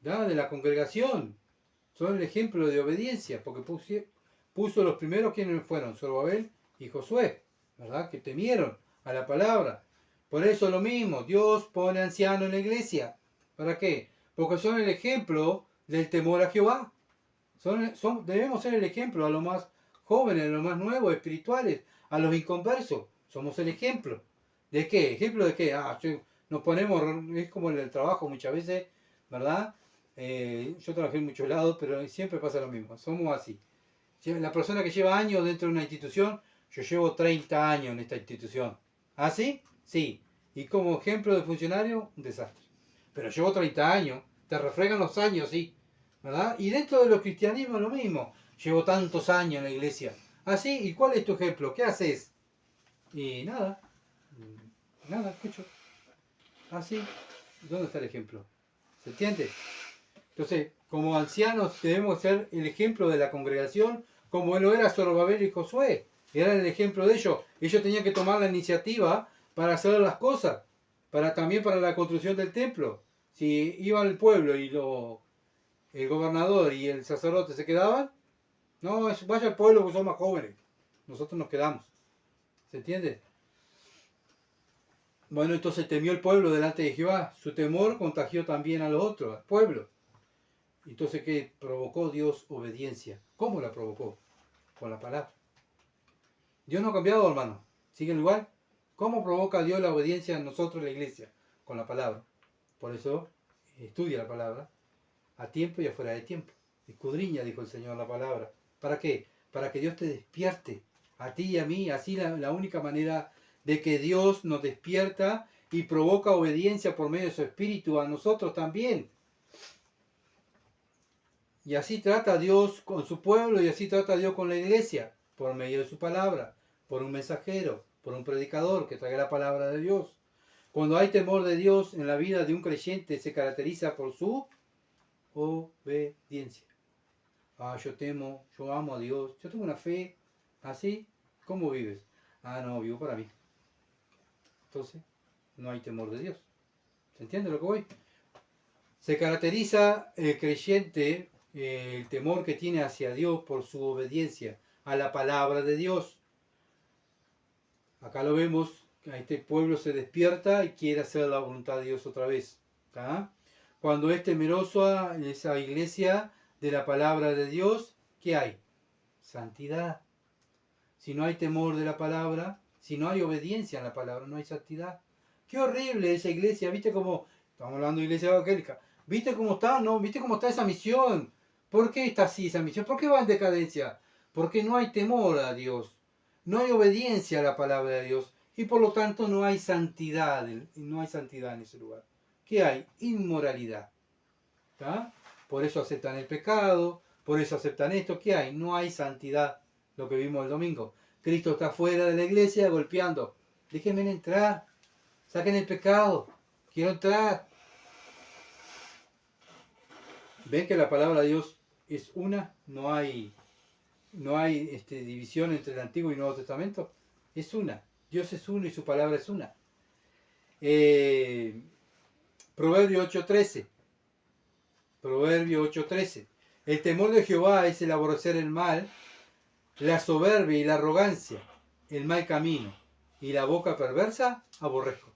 ¿verdad?, de la congregación, son el ejemplo de obediencia, porque puso los primeros quienes fueron, Zorobabel y Josué, ¿verdad?, que temieron a la palabra. Por eso lo mismo, Dios pone ancianos en la iglesia. ¿Para qué? Porque son el ejemplo del temor a Jehová. Debemos ser el ejemplo a los más jóvenes, a los más nuevos, espirituales, a los inconversos. Somos el ejemplo. ¿De qué? ¿Ejemplo de qué? Nos ponemos, es como en el trabajo muchas veces, ¿verdad? Yo trabajé en muchos lados, pero siempre pasa lo mismo. Somos así. La persona que lleva años dentro de una institución, yo llevo 30 años en esta institución. ¿Ah, sí? Sí. Y como ejemplo de funcionario, un desastre. Pero llevo 30 años, te refregan los años, sí, ¿verdad? Y dentro de los cristianismos lo mismo. Llevo tantos años en la iglesia. ¿Ah, sí? ¿Y cuál es tu ejemplo? ¿Qué haces? Y nada. Nada, escucho. ¿Ah, sí? ¿Dónde está el ejemplo? ¿Se entiende? Entonces, como ancianos debemos ser el ejemplo de la congregación, como lo era Zorobabel y Josué. Eran el ejemplo de ellos. Ellos tenían que tomar la iniciativa para hacer las cosas, también para la construcción del templo. Si iba el pueblo y el gobernador y el sacerdote se quedaban, no, vaya al pueblo que son más jóvenes. Nosotros nos quedamos. ¿Se entiende? Bueno, entonces temió el pueblo delante de Jehová. Su temor contagió también a los otros, al pueblo. Entonces, ¿qué provocó Dios? Obediencia. ¿Cómo la provocó? Con la palabra. Dios no ha cambiado, hermano. ¿Siguen igual? ¿Cómo provoca Dios la obediencia en nosotros, la iglesia? Con la palabra. Por eso, estudia la palabra a tiempo y afuera de tiempo. Escudriña, dijo el Señor, la palabra. ¿Para qué? Para que Dios te despierte. A ti y a mí. Así la única manera de que Dios nos despierta y provoca obediencia por medio de su Espíritu a nosotros también. Y así trata Dios con su pueblo y así trata Dios con la iglesia, por medio de su palabra, por un mensajero, por un predicador que traiga la palabra de Dios. Cuando hay temor de Dios en la vida de un creyente se caracteriza por su obediencia. Yo temo, yo amo a Dios, yo tengo una fe, ¿así? ¿Cómo vives? No, vivo para mí. Entonces, no hay temor de Dios. ¿Se entiende lo que voy? Se caracteriza el creyente, el temor que tiene hacia Dios por su obediencia a la palabra de Dios. Acá lo vemos, este pueblo se despierta y quiere hacer la voluntad de Dios otra vez. ¿Tá? Cuando es temeroso esa iglesia de la palabra de Dios, ¿qué hay? Santidad. Si no hay temor de la palabra, si no hay obediencia a la palabra, no hay santidad. Qué horrible esa iglesia, ¿viste cómo? Estamos hablando de iglesia evangélica. ¿Viste cómo está? ¿No? ¿Viste cómo está esa misión? ¿Por qué está así esa misión? ¿Por qué va en decadencia? Porque no hay temor a Dios. No hay obediencia a la palabra de Dios. Y por lo tanto no hay santidad. No hay santidad en ese lugar. ¿Qué hay? Inmoralidad. ¿Tá? Por eso aceptan el pecado. Por eso aceptan esto. ¿Qué hay? No hay santidad. Lo que vimos el domingo. Cristo está fuera de la iglesia golpeando. Déjenme entrar. Saquen el pecado. Quiero entrar. ¿Ven que la palabra de Dios es una? No hay división entre el Antiguo y el Nuevo Testamento. Es una. Dios es uno y su palabra es una. Proverbio 8:13. Proverbio 8:13. El temor de Jehová es el aborrecer el mal, la soberbia y la arrogancia, el mal camino, y la boca perversa aborrezco.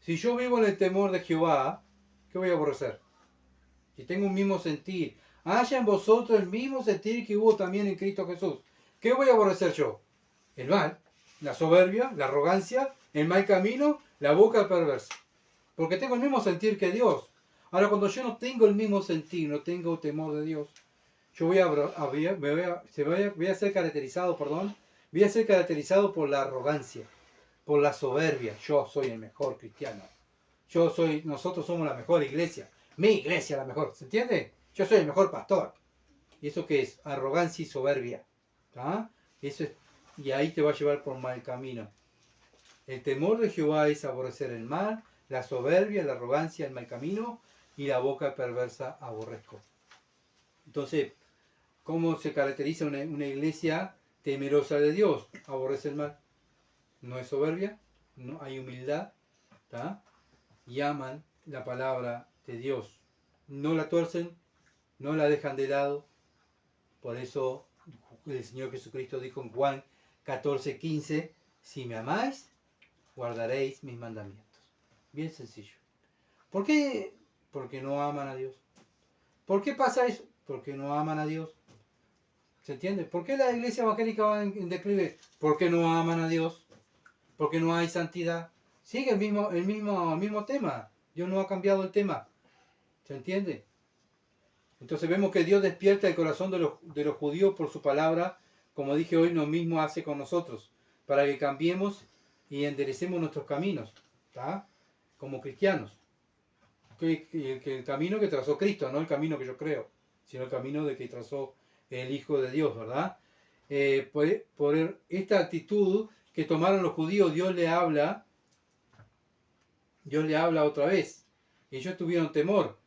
Si yo vivo en el temor de Jehová, ¿qué voy a aborrecer? Si tengo un mismo sentir, haya en vosotros el mismo sentir que hubo también en Cristo Jesús. ¿Qué voy a aborrecer yo? El mal, la soberbia, la arrogancia, el mal camino, la boca perversa. Porque tengo el mismo sentir que Dios. Ahora, cuando yo no tengo el mismo sentir, no tengo temor de Dios, yo voy a ser caracterizado por la arrogancia, por la soberbia. Yo soy el mejor cristiano. Nosotros somos la mejor iglesia. Mi iglesia la mejor. ¿Se entiende? Yo soy el mejor pastor. ¿Y eso qué es? Arrogancia y soberbia. ¿Ah? Eso es y ahí te va a llevar por mal camino. El temor de Jehová es aborrecer el mal, la soberbia, la arrogancia, el mal camino, y la boca perversa aborrezco. Entonces, ¿cómo se caracteriza una iglesia temerosa de Dios? Aborrece el mal. No es soberbia, no hay humildad, ¿tá? Y aman la palabra de Dios. No la tuercen, no la dejan de lado. Por eso el Señor Jesucristo dijo en Juan 14:15, si me amáis, guardaréis mis mandamientos. Bien sencillo. ¿Por qué? Porque no aman a Dios. ¿Por qué pasa eso? Porque no aman a Dios. ¿Se entiende? ¿Por qué la iglesia evangélica va en declive? Porque no aman a Dios. Porque no hay santidad. Sigue el mismo tema. Dios no ha cambiado el tema. ¿Se entiende? Entonces vemos que Dios despierta el corazón de los judíos por su palabra, como dije hoy, lo mismo hace con nosotros, para que cambiemos y enderecemos nuestros caminos, ¿tá? Como cristianos. El camino que trazó Cristo, no el camino que yo creo, sino el camino de que trazó el Hijo de Dios, ¿verdad? Por esta actitud que tomaron los judíos, Dios le habla otra vez. Ellos tuvieron temor,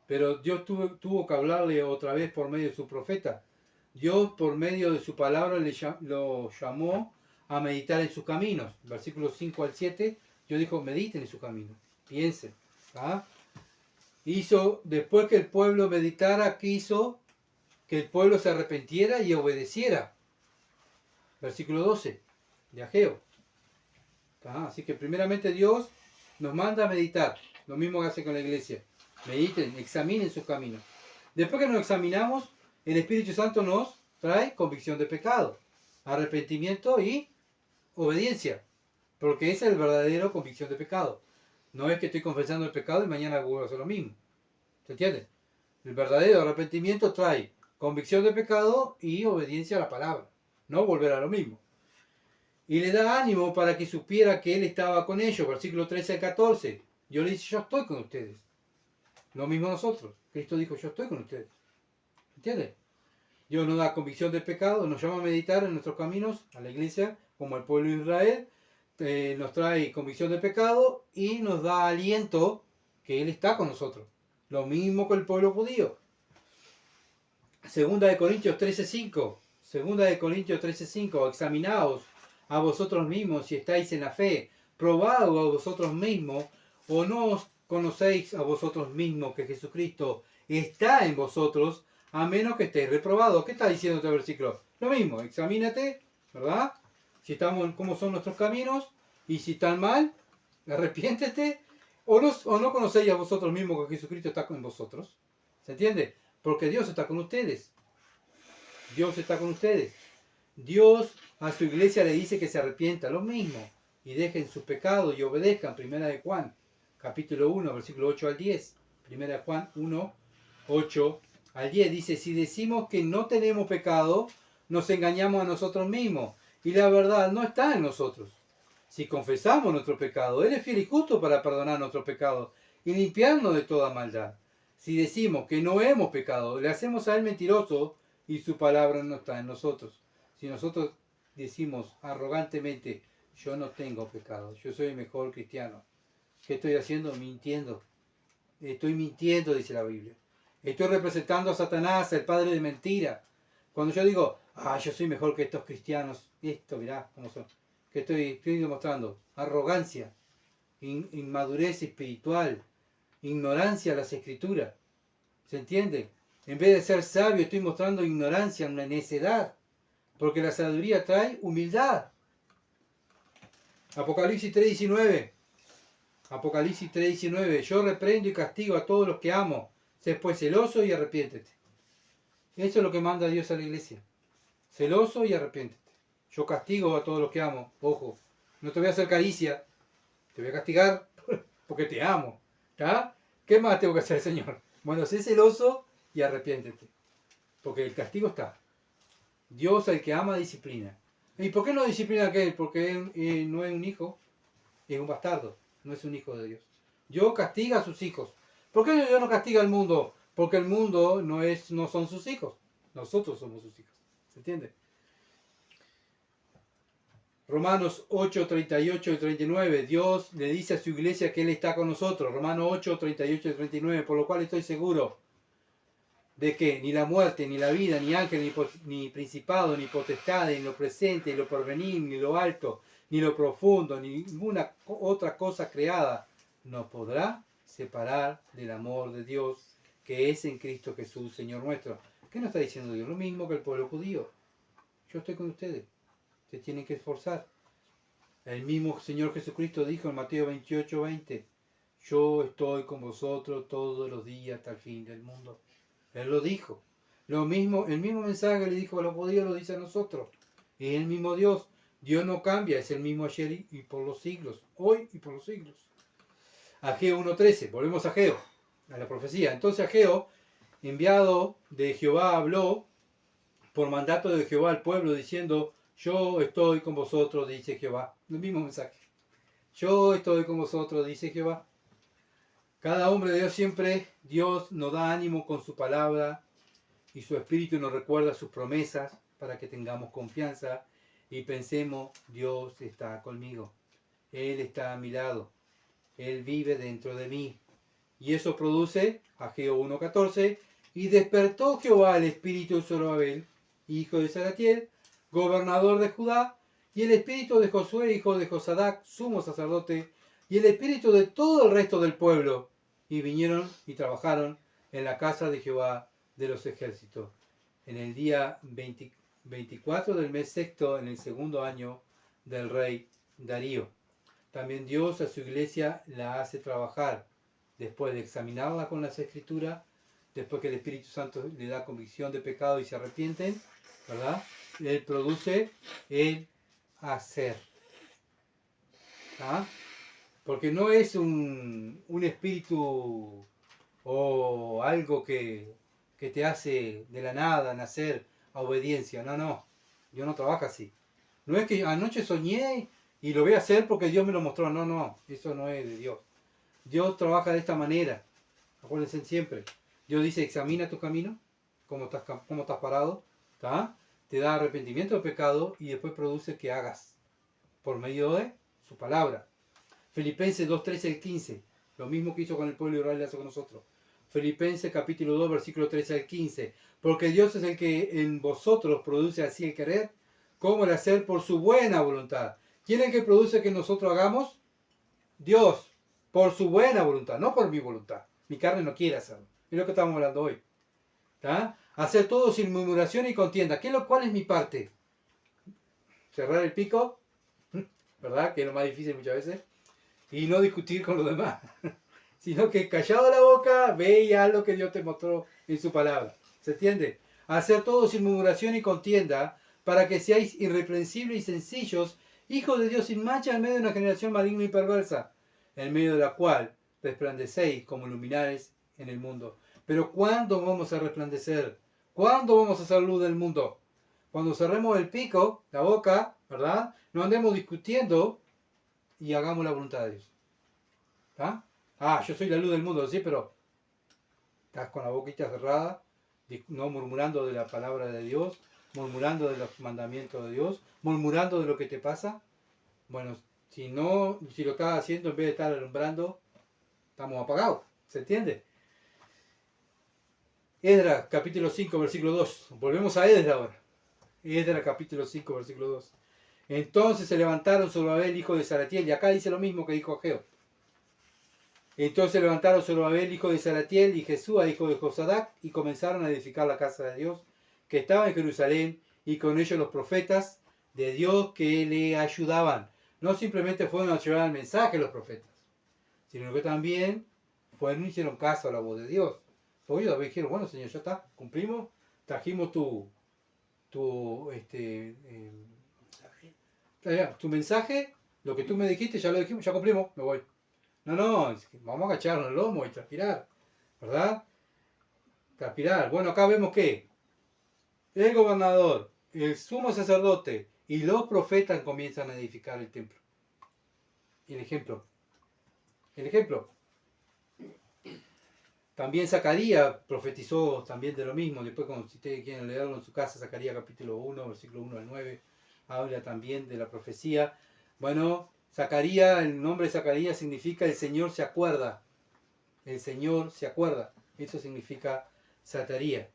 pero Dios tuvo que hablarle otra vez por medio de su profeta. Dios, por medio de su palabra, lo llamó a meditar en sus caminos. Versículos 5 al 7, Dios dijo, mediten en su camino, piensen. ¿Ah? Después que el pueblo meditara, quiso que el pueblo se arrepintiera y obedeciera. Versículo 12 de Ageo. ¿Ah? Así que primeramente Dios nos manda a meditar, lo mismo que hace con la iglesia. Mediten, examinen sus caminos. Después que nos examinamos, el Espíritu Santo nos trae convicción de pecado, arrepentimiento y obediencia, porque esa es la verdadera convicción de pecado. No es que estoy confesando el pecado y mañana vuelvo a hacer lo mismo. ¿Se entiende? El verdadero arrepentimiento trae convicción de pecado y obediencia a la palabra, no volver a lo mismo. Y le da ánimo para que supiera que Él estaba con ellos. Versículo 13 al 14. Yo le dice, yo estoy con ustedes. Lo mismo nosotros. Cristo dijo, yo estoy con ustedes. ¿Entiendes? Dios nos da convicción del pecado, nos llama a meditar en nuestros caminos, a la iglesia, como el pueblo de Israel. Nos trae convicción del pecado y nos da aliento que Él está con nosotros. Lo mismo que el pueblo judío. Segunda de Corintios 13:5. Segunda de Corintios 13:5. Examinaos a vosotros mismos si estáis en la fe. Probad a vosotros mismos, o no os conocéis a vosotros mismos que Jesucristo está en vosotros, a menos que estéis reprobados. ¿Qué está diciendo este versículo? Lo mismo, examínate, ¿verdad? Si estamos, cómo son nuestros caminos, y si están mal, arrepiéntete, o no conocéis a vosotros mismos que Jesucristo está con vosotros. ¿Se entiende? Porque Dios está con ustedes. Dios está con ustedes. Dios a su iglesia le dice que se arrepienta, lo mismo, y dejen sus pecados y obedezcan. Primera de Juan, capítulo 1, versículo 8 al 10. Primera de Juan 1, 8 al 10 dice, si decimos que no tenemos pecado, nos engañamos a nosotros mismos, y la verdad no está en nosotros. Si confesamos nuestro pecado, Él es fiel y justo para perdonar nuestros pecados y limpiarnos de toda maldad. Si decimos que no hemos pecado, le hacemos a Él mentiroso y su palabra no está en nosotros. Si nosotros decimos arrogantemente, yo no tengo pecado, yo soy el mejor cristiano, ¿qué estoy haciendo? Mintiendo. Estoy mintiendo, dice la Biblia. Estoy representando a Satanás, el padre de mentira. Cuando yo digo, yo soy mejor que estos cristianos, esto, mirá cómo son. ¿Qué estoy demostrando? Arrogancia, inmadurez espiritual, ignorancia a las escrituras. ¿Se entiende? En vez de ser sabio, estoy mostrando ignorancia, una necedad. Porque la sabiduría trae humildad. Apocalipsis 3:19. Apocalipsis 3:19. Yo reprendo y castigo a todos los que amo. Sé pues celoso y arrepiéntete. Eso es lo que manda Dios a la iglesia. Celoso y arrepiéntete. Yo castigo a todos los que amo. Ojo, no te voy a hacer caricia. Te voy a castigar porque te amo. ¿Está? ¿Qué más tengo que hacer, Señor? Bueno, sé celoso y arrepiéntete. Porque el castigo está. Dios al que ama disciplina. ¿Y por qué no disciplina a aquel? Porque él no es un hijo, es un bastardo, no es un hijo de Dios. Dios castiga a sus hijos. ¿Por qué Dios no castiga al mundo? Porque el mundo no son sus hijos. Nosotros somos sus hijos. ¿Se entiende? Romanos 8, 38 y 39. Dios le dice a su iglesia que Él está con nosotros. Romanos 8, 38 y 39. Por lo cual estoy seguro de que ni la muerte, ni la vida, ni ángel, ni principado, ni potestad, ni lo presente, ni lo porvenir, ni lo alto, ni lo profundo, ni ninguna otra cosa creada nos podrá separar del amor de Dios que es en Cristo Jesús, Señor nuestro. ¿Qué nos está diciendo Dios? Lo mismo que el pueblo judío. Yo estoy con ustedes. Se tienen que esforzar. El mismo Señor Jesucristo dijo en Mateo 28, 20, yo estoy con vosotros todos los días hasta el fin del mundo. Él lo dijo. Lo mismo, el mismo mensaje que le dijo a los judíos lo dice a nosotros. Es el mismo Dios. Dios no cambia, es el mismo ayer y por los siglos, hoy y por los siglos. Ageo 1.13, volvemos a Ageo, a la profecía. Entonces Ageo, enviado de Jehová, habló por mandato de Jehová al pueblo diciendo, yo estoy con vosotros, dice Jehová. El mismo mensaje. Yo estoy con vosotros, dice Jehová. Cada hombre de Dios siempre, Dios nos da ánimo con su palabra y su espíritu nos recuerda sus promesas para que tengamos confianza y pensemos, Dios está conmigo. Él está a mi lado. Él vive dentro de mí. Y eso produce, Ageo 1.14, y despertó Jehová el espíritu de Zorobabel, hijo de Salatiel, gobernador de Judá, y el espíritu de Josué, hijo de Josadac, sumo sacerdote, y el espíritu de todo el resto del pueblo, y vinieron y trabajaron en la casa de Jehová de los ejércitos. En el día 24 del mes sexto, en el segundo año del rey Darío. También Dios a su iglesia la hace trabajar, después de examinarla con las escrituras, después que el Espíritu Santo le da convicción de pecado y se arrepienten, ¿verdad? Él produce el hacer. ¿Ah? Porque no es un espíritu o algo que te hace de la nada nacer a obediencia. No, no. Dios no trabaja así. No es que anoche soñé y lo voy a hacer porque Dios me lo mostró. No, no. Eso no es de Dios. Dios trabaja de esta manera. Acuérdense siempre. Dios dice, examina tu camino, cómo estás parado. ¿Tá? Te da arrepentimiento del pecado y después produce que hagas por medio de su palabra. Filipenses 2, 13 al 15. Lo mismo que hizo con el pueblo de Israel hace con nosotros. Filipenses capítulo 2, versículo 13 al 15. Porque Dios es el que en vosotros produce así el querer, como el hacer por su buena voluntad. ¿Quién es el que produce que nosotros hagamos? Dios, por su buena voluntad, no por mi voluntad. Mi carne no quiere hacerlo. Es lo que estamos hablando hoy. ¿Tá? Hacer todo sin murmuración y contienda. ¿Cuál es mi parte? Cerrar el pico, ¿verdad? Que es lo más difícil muchas veces. Y no discutir con los demás. Sino que callado la boca, ve y haz lo que Dios te mostró en su palabra. ¿Se entiende? Hacer todo sin murmuración y contienda, para que seáis irreprensibles y sencillos, hijos de Dios sin mancha en medio de una generación maligna y perversa, en medio de la cual resplandecéis como luminares en el mundo. Pero ¿cuándo vamos a resplandecer? ¿Cuándo vamos a hacer luz del mundo? Cuando cerremos el pico, la boca, ¿verdad? No andemos discutiendo y hagamos la voluntad de Dios. ¿Está? Yo soy la luz del mundo, sí, pero estás con la boquita cerrada, no murmurando de la palabra de Dios, murmurando de los mandamientos de Dios, murmurando de lo que te pasa. Bueno, si lo estás haciendo en vez de estar alumbrando, estamos apagados. ¿Se entiende? Esdras, capítulo 5, versículo 2. Volvemos a Esdras ahora. Esdras, capítulo 5, versículo 2. Entonces se levantaron Zorobabel, hijo de Salatiel, y acá dice lo mismo que dijo Ageo. Entonces se levantaron Zorobabel, hijo de Salatiel, y Jesúa, hijo de Josadac, y comenzaron a edificar la casa de Dios, que estaba en Jerusalén, y con ellos los profetas de Dios que le ayudaban. No simplemente fueron a llevar el mensaje los profetas, sino que también fueron y hicieron caso a la voz de Dios. Porque ellos dijeron, bueno Señor, ya está, cumplimos, trajimos tu mensaje, lo que tú me dijiste, ya lo dijimos, ya cumplimos, me voy. No, vamos a agacharnos el lomo y transpirar, ¿verdad? Transpirar. Bueno, acá vemos que el gobernador, el sumo sacerdote y los profetas comienzan a edificar el templo. El ejemplo. También Zacarías profetizó también de lo mismo. Después, si ustedes quieren leerlo en su casa, Zacarías capítulo 1, versículo 1 al 9. habla también de la profecía. Bueno, Zacarías, el nombre de Zacarías significa el Señor se acuerda. El Señor se acuerda. Eso significa Zacarías.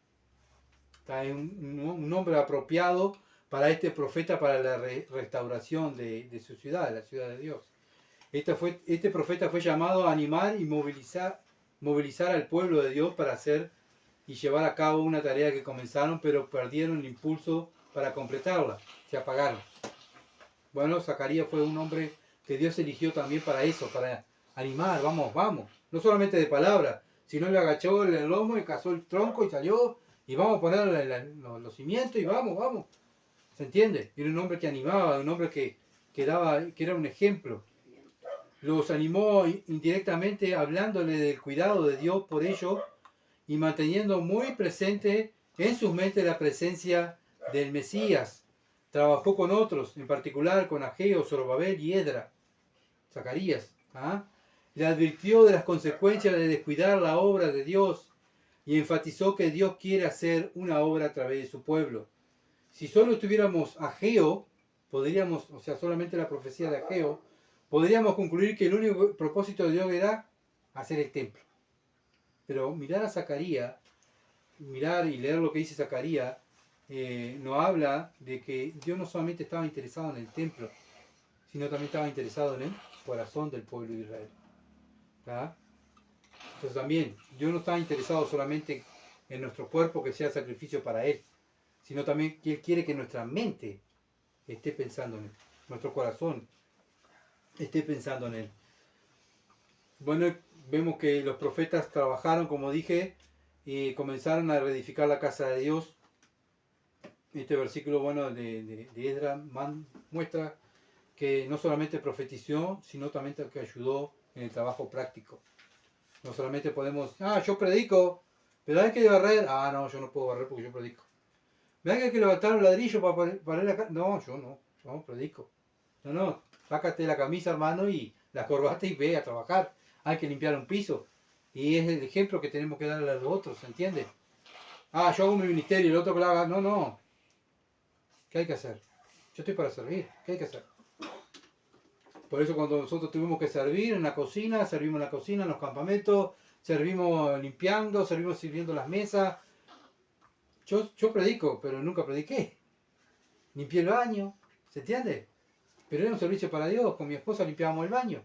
Es un nombre apropiado para este profeta, para la restauración de su ciudad, la ciudad de Dios. Este profeta fue llamado a animar y movilizar al pueblo de Dios para hacer y llevar a cabo una tarea que comenzaron, pero perdieron el impulso para completarla, se apagaron. Bueno, Zacarías fue un hombre que Dios eligió también para eso, para animar, vamos, vamos. No solamente de palabra, sino le agachó el lomo y cazó el tronco y salió, y vamos a poner los cimientos y vamos, vamos. ¿Se entiende? Era un hombre que animaba, un hombre que era un ejemplo. Los animó indirectamente hablándole del cuidado de Dios por ellos y manteniendo muy presente en sus mentes la presencia del Mesías. Trabajó con otros, en particular con Ageo, Zorobabel y Edra, Zacarías. Le advirtió de las consecuencias de descuidar la obra de Dios y enfatizó que Dios quiere hacer una obra a través de su pueblo. Si solo tuviéramos Ageo, podríamos, o sea, solamente la profecía de Ageo, podríamos concluir que el único propósito de Dios era hacer el templo. Pero mirar a Zacarías, mirar y leer lo que dice Zacarías, nos habla de que Dios no solamente estaba interesado en el templo, sino también estaba interesado en el corazón del pueblo de Israel. ¿Tá? Entonces también, Dios no está interesado solamente en nuestro cuerpo que sea sacrificio para Él, sino también que Él quiere que nuestra mente esté pensando en Él, nuestro corazón esté pensando en Él. Bueno, vemos que los profetas trabajaron, como dije, y comenzaron a reedificar la casa de Dios. Este versículo bueno de Esdras muestra que no solamente profetizó, sino también que ayudó en el trabajo práctico. No solamente podemos, yo predico, pero hay que barrer. No, yo no puedo barrer porque yo predico. ¿Ven que hay que levantar un ladrillo para la casa? No, yo no predico. No, sácate la camisa, hermano, y la corbata y ve a trabajar. Hay que limpiar un piso. Y es el ejemplo que tenemos que darle a los otros, ¿se entiende? Yo hago mi ministerio y el otro que lo haga. No. ¿Qué hay que hacer? Yo estoy para servir. ¿Qué hay que hacer? Por eso cuando nosotros tuvimos que servir en la cocina, servimos en la cocina, en los campamentos, servimos limpiando, servimos sirviendo las mesas. Yo predico, pero nunca prediqué. Limpié el baño, ¿se entiende? Pero era un servicio para Dios, con mi esposa limpiábamos el baño.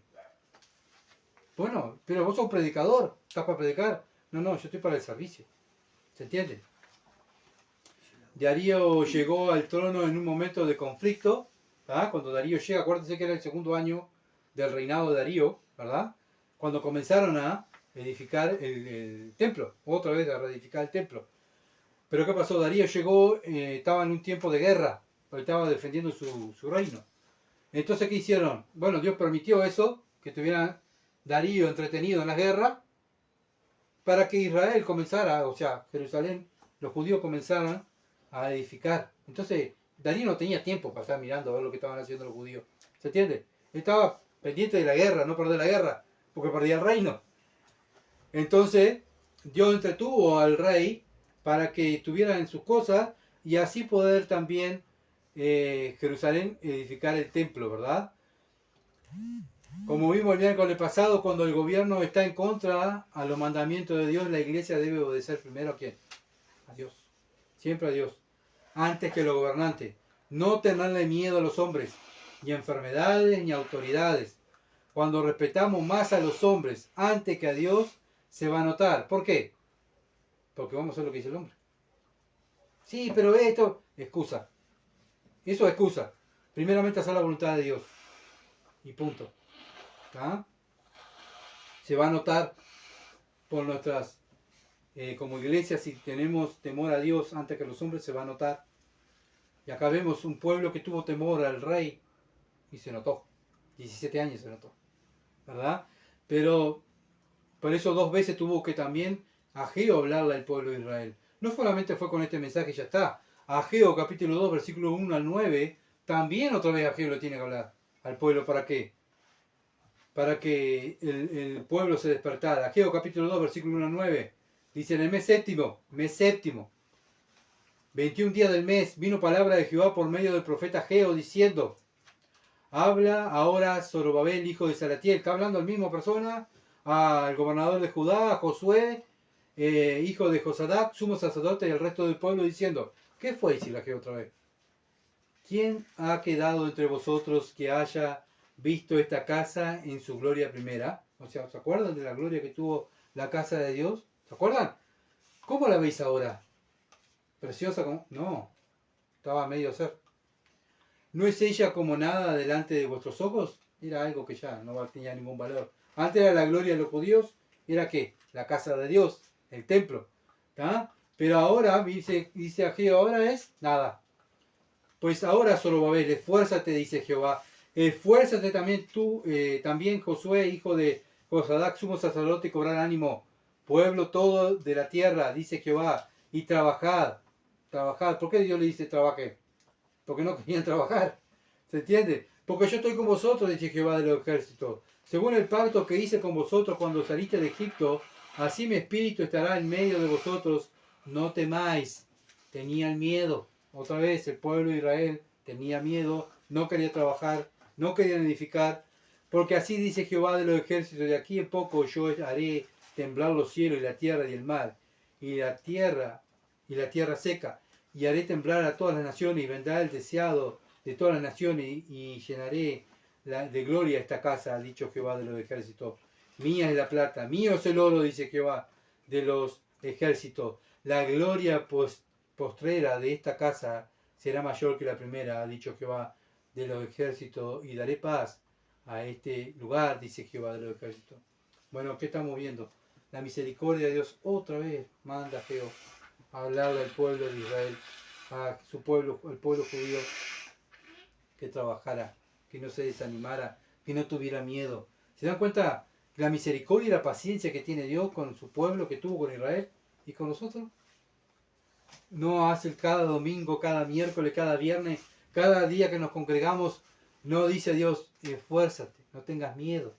Bueno, pero vos sos un predicador, ¿estás para predicar? No, yo estoy para el servicio, ¿se entiende? Darío llegó al trono en un momento de conflicto, ¿verdad? Cuando Darío llega, acuérdense que era el segundo año del reinado de Darío, ¿verdad? Cuando comenzaron a edificar el templo, otra vez a reedificar el templo. Pero ¿qué pasó? Darío llegó, estaba en un tiempo de guerra, porque estaba defendiendo su reino. Entonces, ¿qué hicieron? Bueno, Dios permitió eso, que tuviera Darío entretenido en la guerra, para que Israel comenzara, o sea, Jerusalén, los judíos comenzaran a edificar. Entonces, Darío no tenía tiempo para estar mirando a ver lo que estaban haciendo los judíos. ¿Se entiende? Él estaba pendiente de la guerra, no perder la guerra, porque perdía el reino. Entonces, Dios entretuvo al rey para que estuviera en sus cosas y así poder también Jerusalén edificar el templo, ¿verdad? Como vimos el miércoles pasado, cuando el gobierno está en contra a los mandamientos de Dios, la iglesia debe obedecer primero a ¿quién? A Dios. Siempre a Dios. Antes que los gobernantes. No tenerle miedo a los hombres, ni a enfermedades, ni a autoridades. Cuando respetamos más a los hombres antes que a Dios, se va a notar. ¿Por qué? Porque vamos a hacer lo que dice el hombre. Sí, pero esto... Excusa. Eso es excusa. Primeramente hacer la voluntad de Dios. Y punto. Se va a notar por nuestras... como iglesia, si tenemos temor a Dios antes que los hombres, se va a notar. Y acá vemos un pueblo que tuvo temor al rey y se notó. 17 años se notó. ¿Verdad? Pero por eso 2 veces tuvo que también Ageo hablarle al pueblo de Israel. No solamente fue con este mensaje y ya está. Ageo capítulo 2, versículo 1 al 9, también otra vez Ageo lo tiene que hablar al pueblo. ¿Para qué? Para que el pueblo se despertara. Ageo capítulo 2, versículo 1 al 9, dice en el mes séptimo, 21 días del mes, vino palabra de Jehová por medio del profeta Ageo, diciendo, habla ahora Zorobabel, hijo de Salatiel. Está hablando la misma persona, al gobernador de Judá, a Josué, hijo de Josadac, sumo sacerdote, y al resto del pueblo, diciendo, ¿qué fue? Dice Ageo otra vez. ¿Quién ha quedado entre vosotros que haya visto esta casa en su gloria primera? O sea, ¿se acuerdan de la gloria que tuvo la casa de Dios? ¿Se acuerdan? ¿Cómo la veis ahora? ¿Preciosa como? No, estaba medio ser. ¿No es ella como nada delante de vuestros ojos? Era algo que ya no tenía ningún valor. Antes era la gloria de los judíos, era ¿qué? La casa de Dios, el templo. ¿Tá? Pero ahora, dice Ageo, ahora es nada. Pues ahora, Zorobabel, esfuérzate, dice Jehová. Esfuérzate también tú, también Josué, hijo de Josadac, sumo sacerdote, y cobrar ánimo. Pueblo todo de la tierra, dice Jehová, y trabajad. Trabajad. ¿Por qué Dios le dice trabaje? Porque no querían trabajar. ¿Se entiende? Porque yo estoy con vosotros, dice Jehová de los ejércitos. Según el pacto que hice con vosotros cuando saliste de Egipto, así mi espíritu estará en medio de vosotros. No temáis. Tenían miedo. Otra vez el pueblo de Israel tenía miedo, no quería trabajar, no querían edificar. Porque así dice Jehová de los ejércitos, de aquí en poco yo haré temblar los cielos y la tierra y el mar, y la tierra seca, y haré temblar a todas las naciones, y vendrá el deseado de todas las naciones, y llenaré de gloria esta casa, ha dicho Jehová de los ejércitos. Mía es la plata, mío es el oro, dice Jehová de los ejércitos. La gloria postrera de esta casa será mayor que la primera, ha dicho Jehová de los ejércitos, y daré paz a este lugar, dice Jehová de los ejércitos. Bueno, ¿qué estamos viendo? La misericordia de Dios otra vez manda a Jehová a hablarle al pueblo de Israel, a su pueblo, al pueblo judío, que trabajara, que no se desanimara, que no tuviera miedo. ¿Se dan cuenta la misericordia y la paciencia que tiene Dios con su pueblo, que tuvo con Israel y con nosotros? No hace cada domingo, cada miércoles, cada viernes, cada día que nos congregamos, no dice Dios, esfuérzate, no tengas miedo.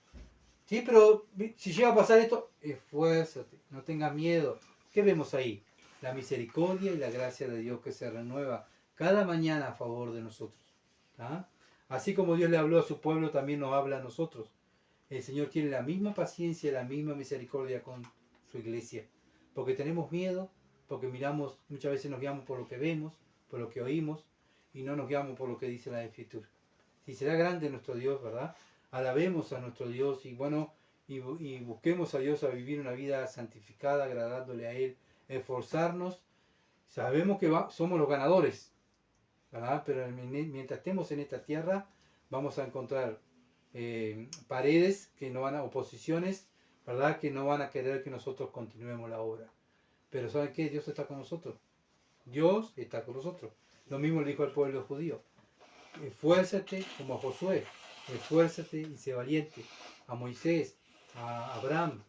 Sí, pero si llega a pasar esto, esfuérzate, no tengas miedo. ¿Qué vemos ahí? La misericordia y la gracia de Dios que se renueva cada mañana a favor de nosotros. ¿Ah? Así como Dios le habló a su pueblo, también nos habla a nosotros. El Señor tiene la misma paciencia, la misma misericordia con su iglesia. Porque tenemos miedo, porque miramos, muchas veces nos guiamos por lo que vemos, por lo que oímos, y no nos guiamos por lo que dice la Escritura. Si será grande nuestro Dios, ¿verdad? Alabemos a nuestro Dios y bueno, y busquemos a Dios a vivir una vida santificada, agradándole a Él, esforzarnos. Sabemos que somos los ganadores, ¿verdad? Pero mientras estemos en esta tierra, vamos a encontrar paredes que no van a, oposiciones, ¿verdad? Que no van a querer que nosotros continuemos la obra. Pero ¿saben qué? Dios está con nosotros. Dios está con nosotros. Lo mismo le dijo al pueblo judío. Esfuérzate como a Josué, esfuérzate y sé valiente. A Moisés, a Abraham,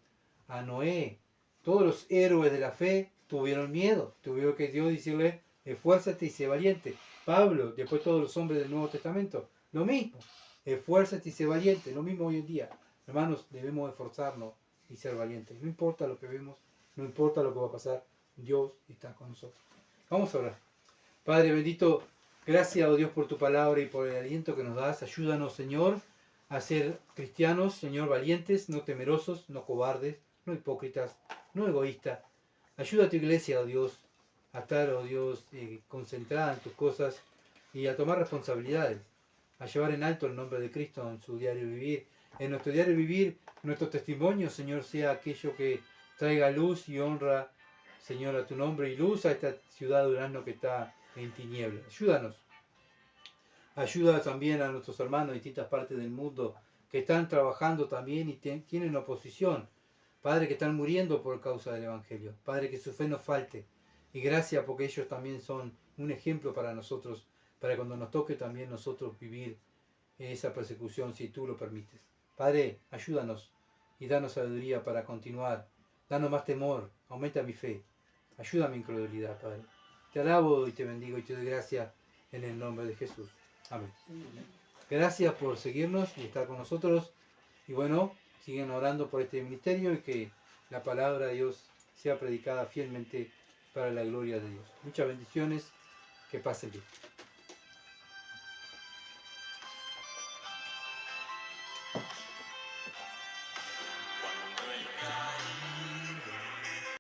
a Noé, todos los héroes de la fe tuvieron miedo. Tuvieron que Dios decirle, esfuérzate y sé valiente. Pablo, después todos los hombres del Nuevo Testamento, lo mismo. Esfuérzate y sé valiente. Lo mismo hoy en día. Hermanos, debemos esforzarnos y ser valientes. No importa lo que vemos, no importa lo que va a pasar, Dios está con nosotros. Vamos a orar. Padre bendito, gracias, oh Dios, por tu palabra y por el aliento que nos das. Ayúdanos, Señor, a ser cristianos, Señor, valientes, no temerosos, no cobardes, no hipócritas, no egoístas. Ayuda a tu iglesia, oh Dios, a estar, oh Dios, concentrada en tus cosas y a tomar responsabilidades, a llevar en alto el nombre de Cristo en su diario vivir. En nuestro diario vivir, nuestro testimonio, Señor, sea aquello que traiga luz y honra, Señor, a tu nombre y luz a esta ciudad de Durazno que está en tinieblas. Ayúdanos. Ayuda también a nuestros hermanos de distintas partes del mundo que están trabajando también y tienen oposición. Padre, que están muriendo por causa del Evangelio. Padre, que su fe no falte. Y gracias porque ellos también son un ejemplo para nosotros, para cuando nos toque también nosotros vivir esa persecución, si tú lo permites. Padre, ayúdanos y danos sabiduría para continuar. Danos más temor, aumenta mi fe. Ayuda mi incredulidad, Padre. Te alabo y te bendigo y te doy gracias en el nombre de Jesús. Amén. Gracias por seguirnos y estar con nosotros. Y bueno, siguen orando por este ministerio y que la palabra de Dios sea predicada fielmente para la gloria de Dios. Muchas bendiciones. Que pasen bien.